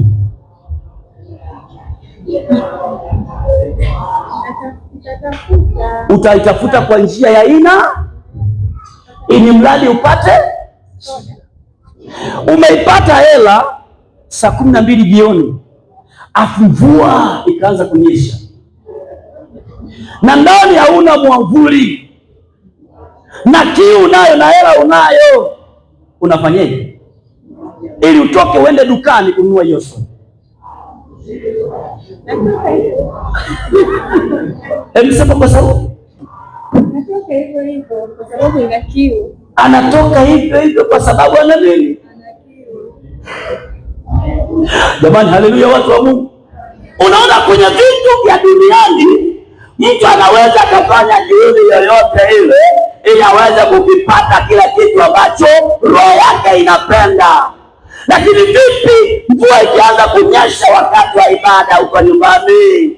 utaitafuta kwa njia ya ili mradi upate. Umeipata hela saa 12 jioni, afu mvua ikaanza kunyesha na ndani hauna mwavuli na kiu nayo na hela unayo, unafanyaje ili utoke uende dukani kununua hiyo soda? Sema kwa sababu anatoka hivyo kwa sababu ana nini? Jamani, haleluya watu wa Mungu. Unaona, kwenye vitu vya duniani mtu anaweza kufanya juhudi yoyote ile ili aweze kukipata kila kitu ambacho roho yake inapenda. Lakini vipi mvua ikianza kunyesha wakati wa ibada huko nyumbani?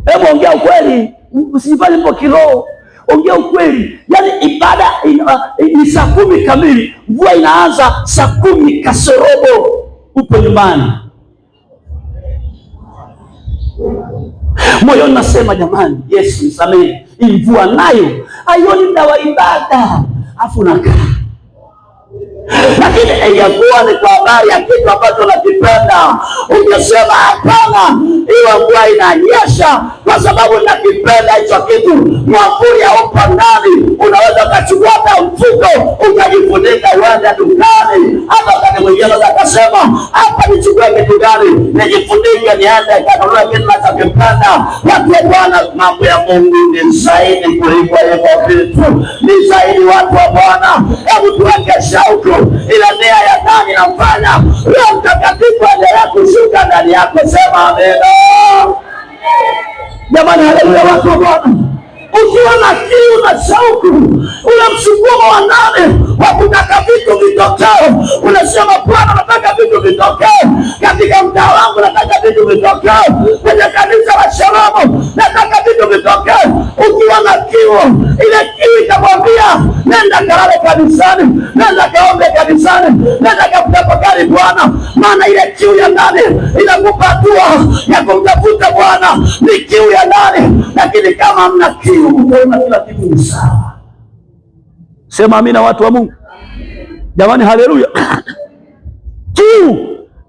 Hebu ongea ukweli, usifanye mpo kiroho. Ongea ukweli. Yaani ibada ni saa 10 kamili, mvua inaanza saa 10 kasorobo, upo nyumbani. Moyo nasema jamani, Yesu nisamehe, hii mvua nayo haioni muda wa ibada, afu nakaa. Lakini ingekuwa ni kwa habari ya kitu ambacho nakipenda, ungesema hapana, iwe mvua inanyesha kwa sababu nakipenda hicho kitu, mwavuli haupo ndani, unaweza ukachukua hata mfuko ukajifunika uende dukani. Hata wakati mwingine unaweza ukasema hapa nichukue kitu gani, nijifunike niende kanunue kitu nachokipenda. Watu wa Bwana, mambo ya Mungu ni zaidi kuliko hivyo vitu, ni zaidi. Watu wa Bwana, hebu tuweke shauku ila nia ya ndani nafanya Roho Mtakatifu aendelea kushuka ndani yako. Sema amina. Jamani, haleluya. Watu wa Bwana, ukiwa na kiu na shauku, ule msukumo wa ndani wa kutaka vitu vitokee, unasema Bwana, nataka vitu vitokee katika mtaa wangu, nataka vitu vitokee kwenye kanisa la Shalom, nataka vitu vitokee. Ukiwa na kiu, ile kiu itamwambia nenda kalale kanisani, nenda kaombe kanisani, nenda kamtafakari Bwana, maana ile kiu ya ndani inakupa hatua ya kumtafuta Bwana. Ni kiu ya ndani, lakini kama mna kiu utaona kila kitu ni sawa. Sema amina, watu wa Mungu. Jamani, haleluya. Kiu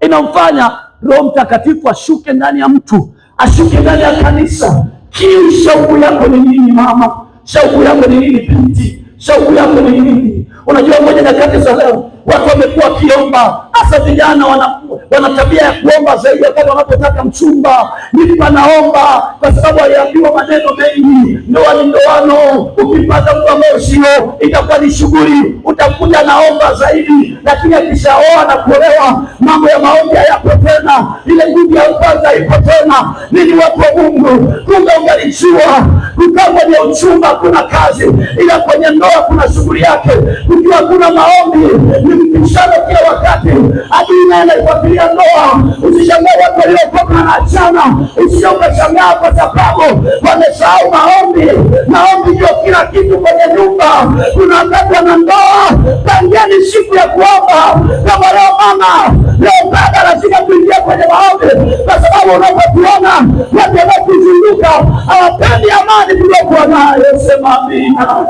inamfanya Roho Mtakatifu ashuke ndani ya mtu, ashuke ndani ya kanisa. Kiu, shauku yako ni nini mama? Shauku yako ni nini binti? Shauku yako ni nini? Unajua moja nyakati za leo watu wamekuwa wakiomba, hasa vijana wana tabia ya kuomba zaidi wakati wanapotaka mchumba. Mimi anaomba kwa sababu aliambiwa maneno mengi, ndoa ni ndoano, ukipata mtu ambaye sio itakuwa ni shughuli, utakuja naomba zaidi. Lakini akishaoa na kuolewa, mambo ya maombi hayapo tena, ile nguvu ya kwanza ipo tena. Nini watu wa Mungu, kumbe ungalijua kukaa kwenye uchumba kuna kazi, ila kwenye ndoa kuna shughuli yake. Ukiwa kuna maombi ni mpishano kila wakati, hadi inaenda kufuatilia ndoa. Usishangae watu waliokoka na achana, usishangae kwa sababu wamesahau maombi. Maombi ndio kila kitu kwenye nyumba. Kuna wakati wana ndoa, tangieni siku ya kuomba. Kama leo mama, leo baba, lazima tuingia kwenye maombi, kwa sababu unapotuona watu wanaotuzunguka hawapendi amani tuliokuwa nayo. Sema amina.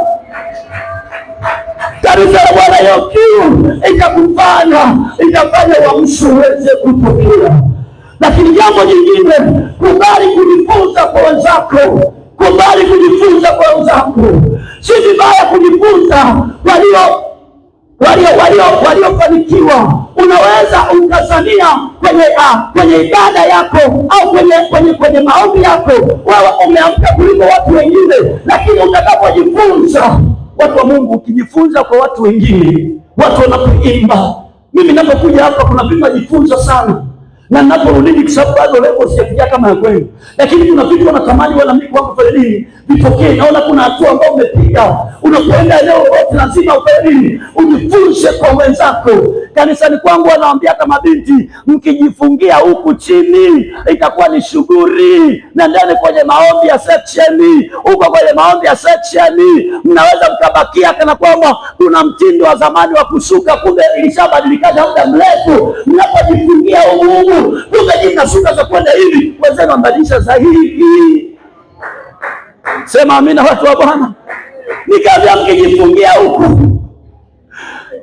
Kanisa la Bwana, hiyo kiu itafanya uamsho uweze kutokea. Lakini jambo jingine, kubali kujifunza kwa wenzako. Kubali kujifunza kwa wenzako. Si vibaya kujifunza waliofanikiwa. Unaweza ukazania kwenye ibada yako au kwenye maombi yako wewe umeamka kuliko watu wengine, lakini utakapojifunza, watu wa Mungu, ukijifunza kwa watu wengine, watu wanapoimba, mimi ninapokuja hapa kuna vitu najifunza sana, na ninaporudi kwa sababu bado leo sijafikia kama ya kwenu, lakini kuna vitu wanatamani wala mimi kwangu fanya nini vitokee. Naona kuna hatua ambayo umepiga, unapoenda eneo lote lazima ufanye nini, ujifunze kwa wenzako. Kanisani kwangu wanaambia kama binti, mkijifungia huku chini itakuwa ni shughuli, na ndani kwenye maombi ya section, huko kwenye maombi ya section mnaweza mkabakia kana kwamba kuna mtindo wa zamani wa kusuka, kumbe ilishabadilika muda mrefu. Mnapojifungia huko tumejikasuka za kwenda hivi, wenzenu wambadilisha zaidi. Sema amina, watu wa Bwana. Nikavya mkijifungia huku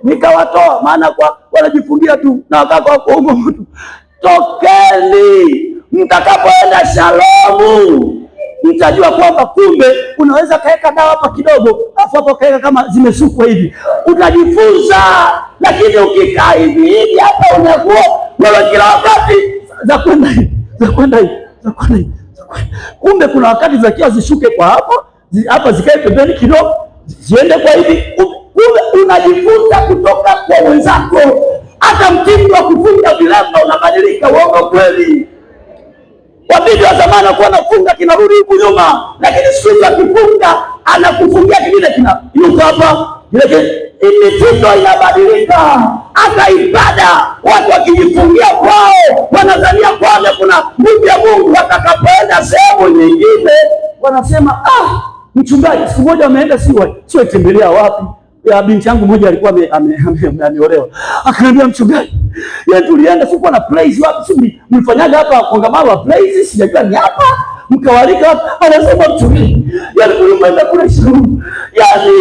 nikawatoa, maana kwa wanajifungia tu na wakaka wako huko. Tokeni, mtakapoenda Shalomu mtajua kwamba kumbe unaweza kaeka dawa hapa kidogo, afu hapo kaeka kama zimesukwa hivi, utajifunza. Lakini ukikaa hivi hivi hapa unakuwa wewe kila wakati za kwenda hivi, za kwenda hivi, za kwenda hivi. Kumbe kuna wakati zakia zishuke kwa hapa zikae pembeni kidogo, ziende kwa hivi. Kumbe unajifunza kutoka kwa wenzako. Hata mtindo wa kufunga vilemba unabadilika. Uongo kweli? Wabibi wa zamani walikuwa wanafunga kinarudi huku nyuma, lakini siku hizi akifunga anakufungia kingine kinayuka hapa, mitindo inabadilika. Hata ibada watu wakijifungia kwao wanazania kwamba kuna nguvu ya Mungu. Watakapoenda sehemu nyingine wanasema mchungaji siku moja ameenda sio tembelea wapi ya binti yangu moja alikuwa ameolewa, akaniambia mchungaji, tulienda sikuwa na praise wapi, mlifanyaga hapa kongamano wa praise, sijajua ni hapa. mkawalika, anasema mtumishi, yani kulikwenda kule shuleni, yani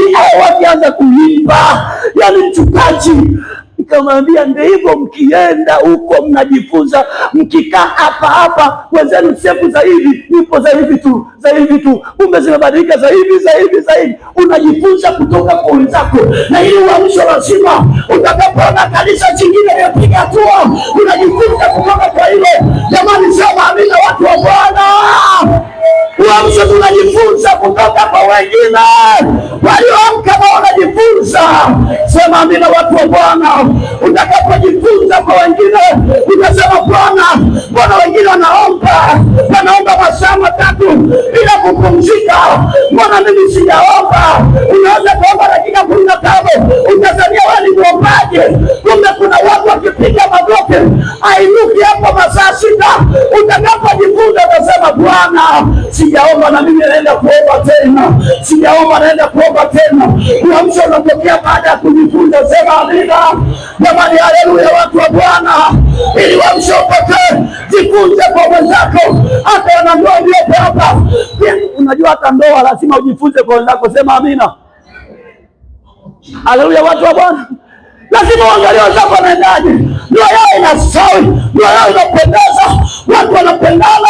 wakianza kuimba, yani mchungaji, nikamwambia ndio hivyo, mkienda huko mnajifunza, mkikaa hapa wenzenu sefu za hivi nipo za hivi tu, kumbe zimebadilika za hivi, unajifunza kutoka kwa wenzako, na ili uamsho lazima utakapoona kanisa jingine limepiga hatua, unajifunza kutoka kwa hilo. Jamani, sema amina, watu wa Bwana. Uamsho tunajifunza kutoka kwa wengine walioamka, na wanajifunza. Sema amina, watu wa Bwana. Utakapojifunza kwa wengine utasema Bwana, wengine wanaomba masaa 3 bila kupumzika, mbona mimi sijaomba? Unaweza kuomba dakika 15 utazania wewe ni mwombaji, kumbe kuna watu wakipiga magoti ainuki hapo masaa 6. Utakapojifunza utasema Bwana, sijaomba na mimi naenda kuomba tena, sijaomba naenda kuomba tena. Uamsho unatokea baada ya kujifunza. Sema amina. Jamani, haleluya, watu wa Bwana. Ili uamsho upate, jifunze kwa wenzako. Hata wanandoa ndio hapa. Unajua hata ndoa lazima ujifunze kwa wenzako. Sema amina. Haleluya, watu wa Bwana. Lazima uangalie wenzako wanaendaje. Ndoa yao inasawi, ndoa yao inapendeza, watu wanapendana.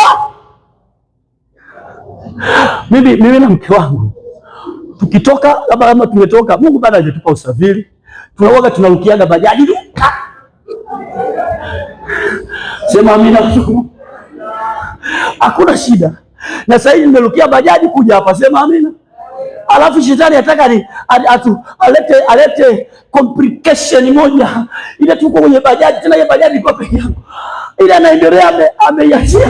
Mimi na mke wangu tukitoka, kama tumetoka, Mungu bado hajatupa usafiri, tunaoga tunarukiaga bajaji. Sema amina. Hakuna shida. Na sasa hivi nimerukia bajaji kuja hapa. Sema amina. Alafu shetani ataka alete complication moja. Ile tuko kwenye bajaji, tena ile bajaji kwa peke yangu. Ile anaendelea ameiachia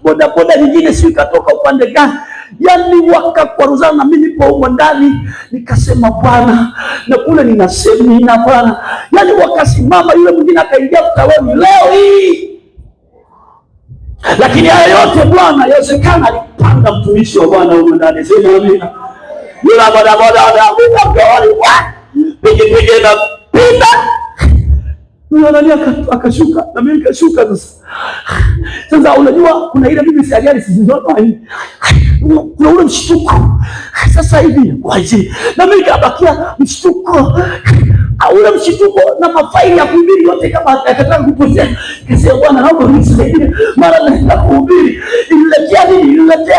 bodaboda nyingine, si katoka upande gani? Yani wakakwaruzana na mimi nipo huko ndani, nikasema Bwana, na kule ninasema Bwana. Yani wakasimama, yule mwingine akaingia mtaweni leo hii. Lakini haya yote Bwana, yawezekana alipanga mtumishi wa Bwana huko ndani. Sema amina. Yule bodaboda anaanguka mtaweni, pige na pinda. Nani akashuka na mimi nikashuka. Sasa unajua kuna ile bibi ajali sizizoto, kuna ule mshtuko. Sasa hivi waje na mimi nikabakia mshtuko, ule mshtuko na mafaili ya kuhubiri yote kama akataka kupotea. Kasema Bwana, naomba unisaidie, mara naenda kuhubiri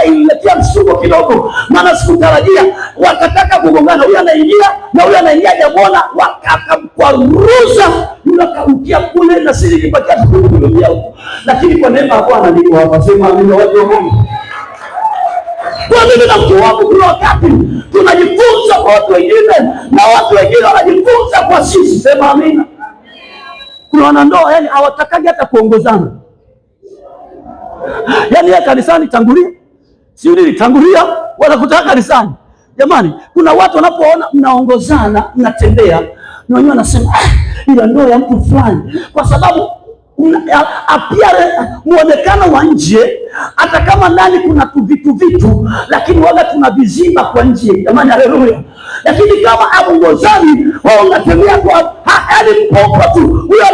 ililetea mshtuko kidogo, maana sikutarajia wakataka kugongana, huyu anaingia na huyu anaingia, jamona wakamkwaruza, yule akarukia kule na sisi nipatia kuhubiri huko. Lakini kwa neema ya Bwana niko hapa. Sema amina, watu wa Mungu. Kwa mimi na mke wangu, kuna wakati tunajifunza kwa watu wengine na watu wengine wanajifunza kwa sisi. Sema amina. Kuna wanandoa yani hawatakaji hata kuongozana. Yani ya kanisani tangulia, si nini tangulia, wanakutaka kanisani. Jamani, kuna watu wanapoona mnaongozana, mnatembea, na wenyewe wanasema ila ndoa ya mtu fulani, kwa sababu muonekano wa nje, hata kama ndani kuna vitu, lakini waga tunavizima kwa nje. Jamani, haleluya. Lakini kama aongozani, wao wanatembea kwa hali mpopo tu, huyo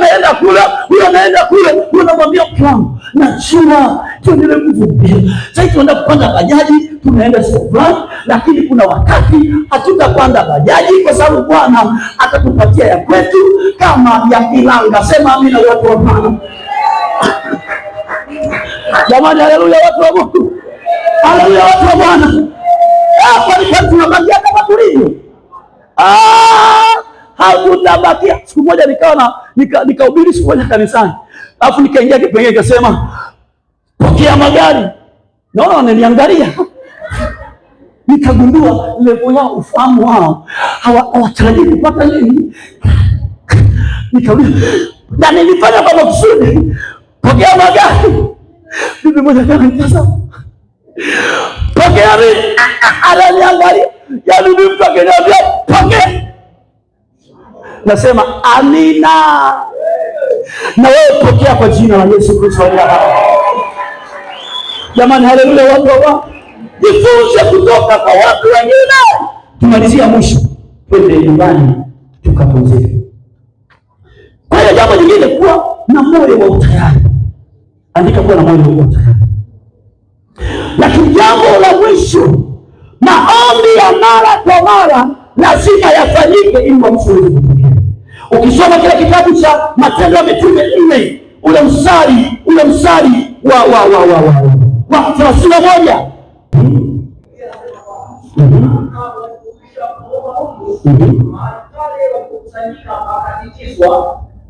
anaenda kule, unamwambia mke wangu, najua tuendelee kuvumilia. Sasa tunaenda kupanda bajaji, tunaenda safari, lakini kuna wakati hatutapanda bajaji kwa sababu Bwana atatupatia ya kwetu kama ya Ilanga. Sema amina, watu wa Bwana. Jamani, haleluya, watu wa Mungu. Haleluya, watu wa Bwana. Kwani tunabakia kama tulivyo? Hatutabakia. Siku moja nikahubiri siku moja kanisani, alafu nikaingia kipengele nikasema pokea magari. Naona wananiangalia. Nikagundua level yao, ufahamu wao, hawatarajii kupata nini. Nikauliza, na nilifanya kwa makusudi, pokea magari. Bibi moja kanitazama, pokea nini? Ananiangalia, yaani mtu akiniambia pokea, nasema amina. Na wewe pokea kwa jina la Yesu Kristo. Jamani, haleluya, watu wa Bwana. Jifunze kutoka kwa watu wengine. Tumalizia mwisho, twende nyumbani tukapumzike. Haya, jambo lingine, kuwa na moyo wa utayari. Andika, kuwa na moyo wa utayari. Lakini jambo la mwisho, maombi ya mara kwa mara lazima yafanyike ili wamsiweze kupokea. Ukisoma kile kitabu cha Matendo ya Mitume 4 ule mstari wa 31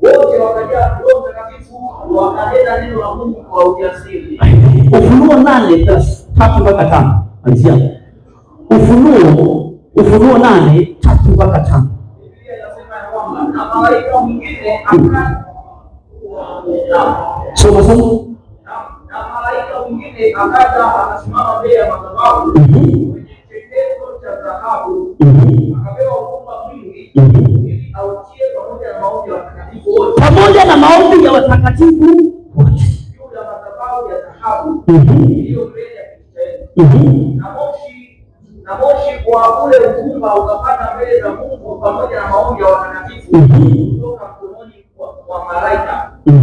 wote wakajaa Roho Mtakatifu wakanena neno la Mungu kwa ujasiri. Ufunuo 8:3-5. Anzia Ufunuo 8:3-5. Biblia inasema kwamba na malaika mwingine akaja. Soma. Na malaika mwingine akaja akasimama mbele ya madhabahu kwenye chetezo cha dhahabu. Akapewa uvumba mwingi ili autie pamoja na maombi ya watakatifu wote. Pamoja na maombi ya watakatifu wote. Juu ya madhabahu ya dhahabu iliyo mbele ya kiti cha enzi. Na moshi kwa ule uvumba ukapanda mbele za Mungu pamoja na maombi ya watakatifu kutoka mkononi wa malaika. Na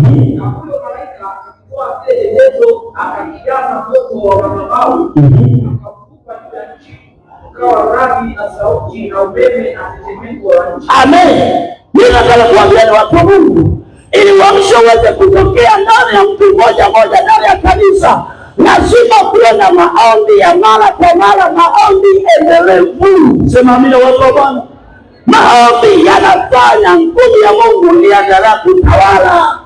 huyo malaika akitoa kile chetezo akakijaza moto wa madhabahu akavuka juu ya nchi, ukawa radi na sauti na umeme na tetemeko la nchi. Amen. Ninataka kuambia ni watu wa Mungu, ili uamsho uweze kutokea ndani ya mtu mmoja ndani ya kanisa, lazima kuwe na maombi ya mara kwa mara, maombi endelevu. Sema amina watu wa Bwana. Maombi yanafanya nguvu ya Mungu iendelee kutawala.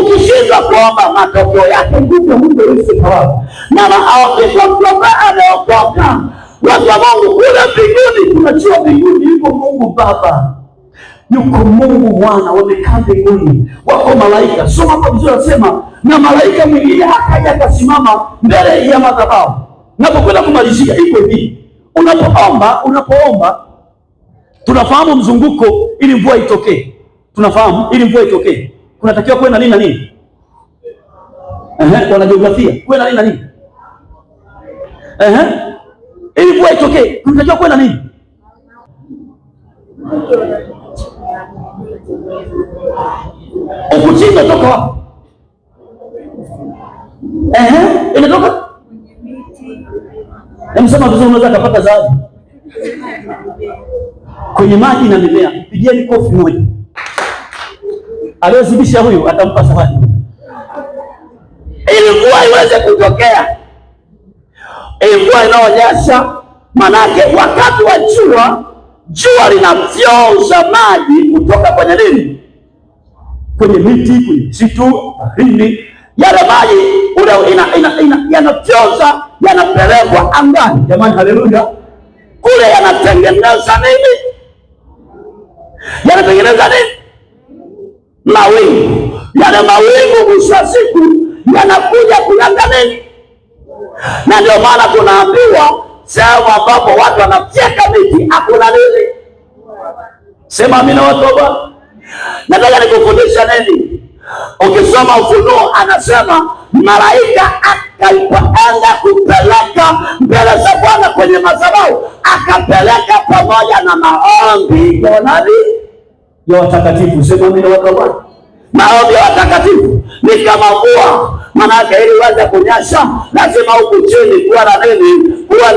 Ukishindwa kuomba, matokeo yake nguvu ya Mungu isitawala. Na maombi kwa mtu ambaye ameokoka, watu wa Mungu, kule mbinguni, tunajua mbinguni yuko Mungu Baba, yuko Mungu Mwana, wamekaa mbinguni, wako malaika. Soma hapo vizuri, anasema na malaika mwingine akaja akasimama mbele ya madhabahu. Napokwenda kumalizia iko hivi, unapoomba tunafahamu mzunguko ili mvua itokee. Tunafahamu ili mvua itokee kunatakiwa kuwe na nini na nini? Kwa jiografia kuwe na nini na nini? Ili mvua itokee kunatakiwa kuwe na nini? Ukuchinga toka wapi? Inatoka msema vizuri, unaweza kupata zawadi kwenye maji na mimea. Pigieni kofi moja. Aliyozidisha huyu atampa zawadi. Ili mvua iweze kutokea, mvua inaonyesha, manake wakati wa jua linafyonza maji kutoka kwenye nini? Kwenye miti, kwenye msitu, baharini. Yale maji yanafyonza, yanapelekwa angani. Jamani, haleluya! Kule yanatengeneza nini? Yanatengeneza nini? Mawingu. Yale mawingu mwisho wa siku yanakuja kulanga nini? Na ndio maana tunaambiwa sehemu ambapo watu wanafyeka miti hakuna nini. Sema amina watu wa. Nataka nikufundisha nini? Ukisoma Ufunuo anasema malaika akaenda kupeleka mbele za Bwana kwenye madhabahu, akapeleka pamoja na maombi ya nani? Ya watakatifu. Sema amina watu wa. Maombi ya watakatifu ni kama mvua. Manake ili uweze kunyesha lazima huku chini kuwa na nini? Kuwa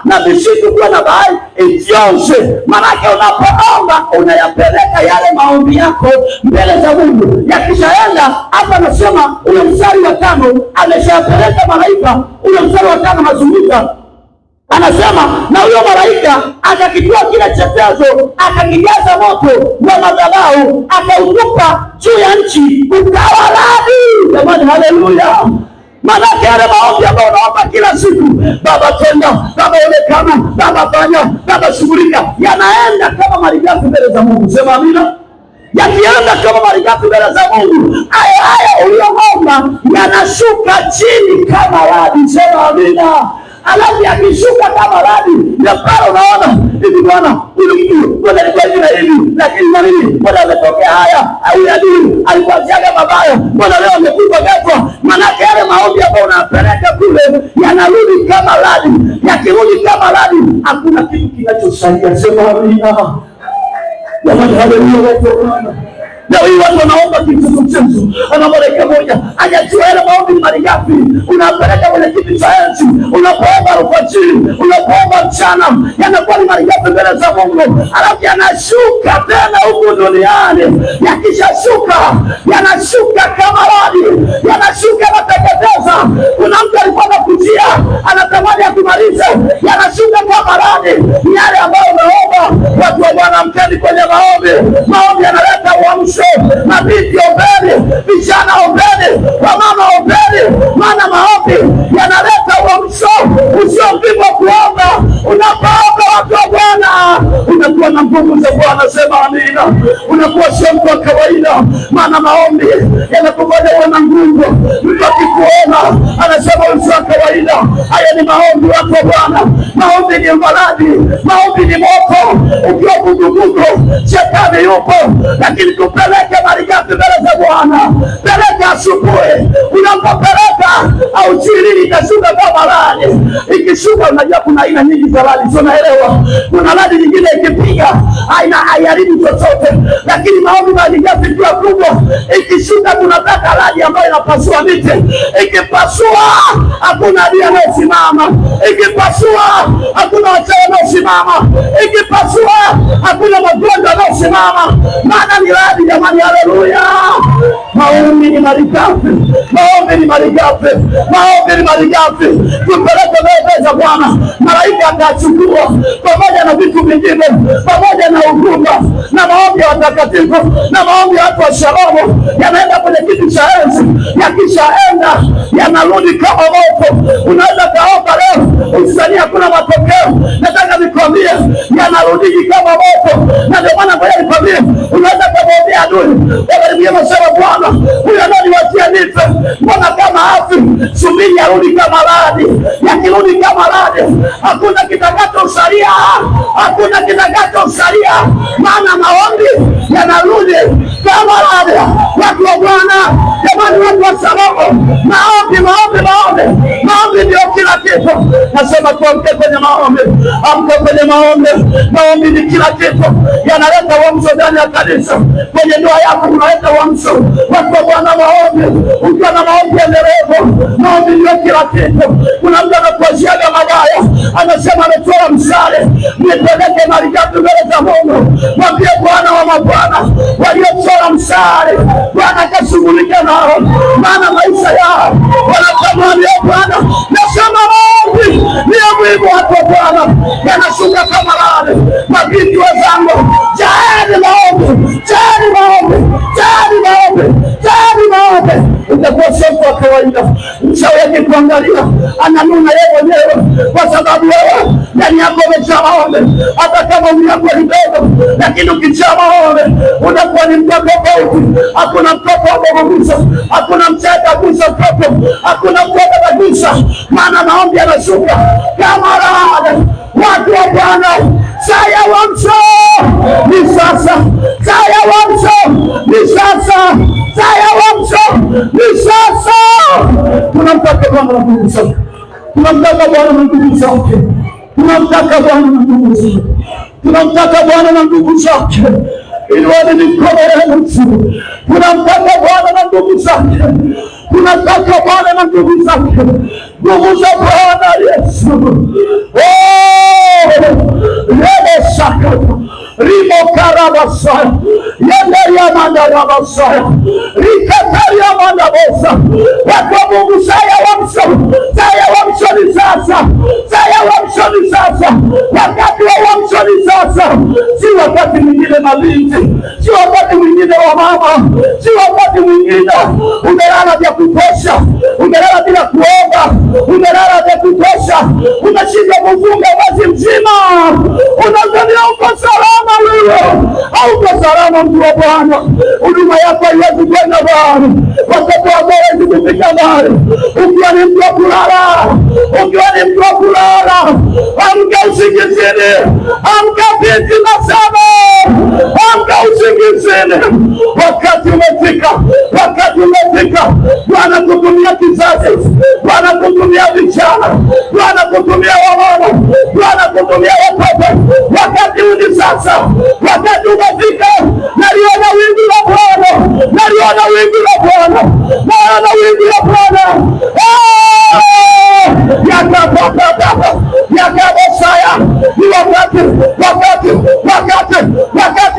na misitu, kuwa na bahari ifyonze. Manake unapoomba unayapeleka yale maombi yako mbele za Mungu. Yakishaenda hapa, nasema ule mstari wa 5 ameshapeleka malaika. Ule mstari wa 5 mazungumza, anasema na huyo malaika akakitoa kile chetezo, akakijaza moto wa madhabahu, akautupa juu ya nchi, ukawa radi. Jamani, haleluya! Manake yale maombi ambayo unaomba kila siku, Baba tenda, Baba onekana, Baba fanya, Baba shughulika, yanaenda kama malighafi mbele za Mungu. Sema amina. Yakienda kama malighafi mbele za Mungu, haya uliyoomba yanashuka chini kama radi. Sema amina. Alafu yakishuka kama radi, na pale unaona hivi, Bwana Bwana alikuwa hivi, lakini na nini? Bwana ametokea haya au yadini alikuachaga mabaya, Bwana leo amekupa gatwa. Manake yale maombi ambayo unapeleka kule yanarudi kama radi. Yakirudi kama radi, hakuna kitu kinachosalia. Sema amina. Jamani, haleluya. Leo hii watu wanaomba kitu, anaomba dakika moja, hajajua ile maombi ni mali ngapi. Unapeleka kwenye kiti cha enzi, unapoomba alfajiri, unapoomba mchana, yanakuwa ni mali ngapi mbele za Mungu. Alafu yanashuka tena huku duniani, yakishashuka yanashuka kama radi, yanashuka yanateketeza. Kuna mtu alikuwa anakujia anatamani akumalize, yanashuka kama radi. Yale ambayo unaomba, watu wa Bwana, mkeni kwenye maombi. Maombi yanaleta uamsho. Mabinti ombeni, vijana ombeni, wamama ombeni, maana maombi yanaleta uamsho. Usiopigwa kuomba. Unapoomba, watu wa Bwana, unakuwa na nguvu za Bwana. Sema amina. Unakuwa sio mtu wa kawaida, maana maombi yanakufanya uwe na nguvu. Mtu akikuona anasema usi wa kawaida. Haya ni maombi, watu wa Bwana. Maombi ni mbaladi, maombi ni moto. Ukiwa vuguvugu, shetani yupo, lakini tupeleke malighafi mbele za Bwana. Peleka asubuhi. Unapopeleka au chini itashuka kama radi. Ikishuka, unajua kuna aina nyingi za radi, sio naelewa. Kuna radi nyingine ikipiga haiharibu chochote, lakini maombi malighafi kwa kubwa. Ikishuka tunataka radi ambayo inapasua miti. Ikipasua hakuna adui anayesimama. Ikipasua hakuna wachawi wanaosimama. Ikipasua hakuna magonjwa yanayosimama, maana ni radi. Jamani, haleluya! Maombi ni malighafi, maombi ni malighafi, maombi ni malighafi. Tupeleke mbele za Bwana. Malaika atachukua pamoja na vitu vingine, pamoja na huduma na maombi ya watakatifu na maombi ya watu wa Shalom, yanaenda kwenye kiti cha enzi. Yakishaenda yanarudi kama moto. Unaweza kaomba leo usisanie hakuna matokeo. Nataka nikwambie yanarudi kama moto. Na ndio maana ngoja nikwambie, unaweza kumwambia adui, wewe unasema Bwana, huyu ananiwatia nife, mbona kama afi? Subiri arudi kama radi. Yakirudi kama radi, hakuna kitakachosalia, hakuna kitakachosalia, maana maombi yanarudi kama radi. Watu wa Bwana, jamani, watu wa Shalom, maombi, maombi, maombi, maombi ndio kila kitu. Nasema tuamke kwenye maombi, amke kwenye maombi. Maombi ni kila kitu, yanaleta uamsho ndani ya kanisa. Kwenye ndoa yako unaleta uamsho. Watu wa Bwana, maombi, ukiwa na maombi endelevu, maombi ndio kila kitu. Kuna mtu anakuachiaga mabaya, anasema ametoa mshale, nipeleke malighafi mbele za Mungu. Mwambie Bwana wa mabwana, waliotoa mshale Bwana akashughulika nao, maana maisha yao wanatamani. Bwana, nasema maombi ni ya muhimu. Watu wa Bwana, yanashuka kama radi. Mabinti wazangu, jaeni maombi, jaeni maombi, jaeni maombi, jaeni maombi. Utakuwa sio kwa kawaida. Mchawi akikuangalia ananuna yeye mwenyewe, kwa sababu wewe ndani yako umejaa maombi. Hata kama umri wako ni mdogo, lakini ukijaa maombi unakuwa ni mtu tofauti. Hakuna mtoto wa kugusa, hakuna mchawi kugusa mtoto, hakuna mtoto kugusa, maana maombi yanashuka kama radi. Watu wa Bwana, saa ya uamsho ni sasa. Saa ya uamsho ni sasa. Saa ya uamsho ni sasa. Tunamtaka Bwana na nguvu zake. Tunamtaka Bwana na nguvu zake. Tunamtaka Bwana na nguvu zake. Tunamtaka Bwana na nguvu zake. Inueni mikono yenu. Tunamtaka Bwana na nguvu zake. Tunataka Bwana na nguvu zake. Nguvu za Bwana Yesu. Lebe sakata rimo karabasa yende ya manda rabasa rikatari ya manda bosa. Watu wa Mungu, saya wamsho, saya wamsho ni sasa, saya wamsho ni sasa. Wakati wa wamsho ni sasa, si wakati mwingine mabinti, si wakati mwingine wa mama, si wakati mwingine umelala vya kutosha, umelala bila kuomba, umelala vya kutosha, unashinda kufunga mwezi mzima, unazania uko salama wewe, au uko salama mtu wa Bwana. Huduma yako haiwezi kwenda mbali, watoto wako hawezi kufika mbali. Ukiwa ni mtu wa kulala, ukiwa ni mtu wa kulala, amka usingizini, amka binti nasema, amka usingizini. Wakati umefika, wakati umefika. Bwana kutumia kizazi, Bwana kutumia vijana, Bwana kutumia wamama, Bwana kutumia watoto. Wakati huu ni sasa, wakati umefika. Naliona wingu la Bwana naona wingu la Bwana, naona wingu la Bwana. Yakabosaya, ni wakati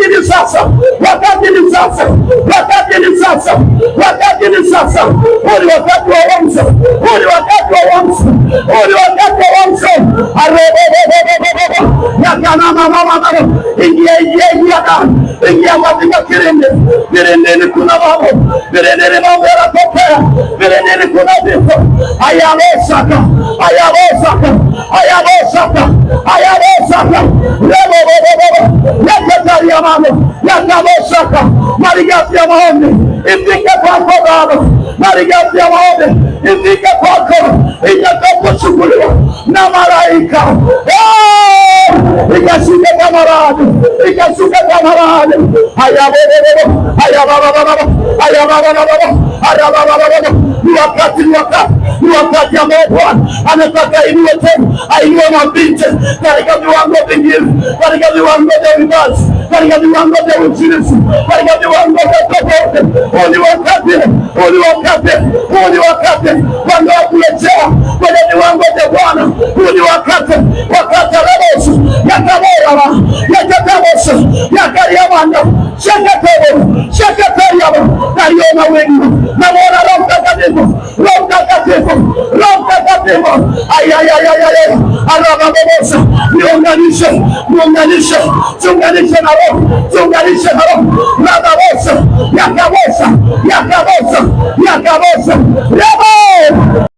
ni sasa, wakati ni sasa, wakati ni sasa, wakati ni sasa. Huu ni wakati wa uamsho, huu ni wakati wa uamsho, huu ni wakati wa uamsho. Ingia katika kilindi. Kilindini kuna mambo, kilindini mambo yanatokea, kilindini kuna vifo. Ayabosaka, ayabosaka, ayabosaka, ayabosaka. Yakataria mambo, yakabosaka. Malighafi ya maombi ifike kwako Baba, malighafi ya maombi ifike kwako, itakapochukuliwa na malaika ikashuka kama radi, ikashuka kama radi. Ni wakati ambao Bwana anataka inue tena, ainue mabinti katika viwango vingine, katika viwango vya uimbaji, katika viwango vya uinjilisti, katika viwango vya tofauti. Huu ni wakati, huu ni wakati, huu ni wakati wanga wa kurejea kwenye viwango vya Bwana. Huu ni wakati, wakati alabosu yakabora yakatabosa yakariamanda shekatariama. Naliona wengi, namuona Roho Mtakatifu, Roho Mtakatifu, Roho Mtakatifu. Ayayayayaya, anababosa. Niunganishe, niunganishe, tuunganishe na Roho, tuunganishe na Roho. Nababosa, yakabosa, yakabosa, yakabosa.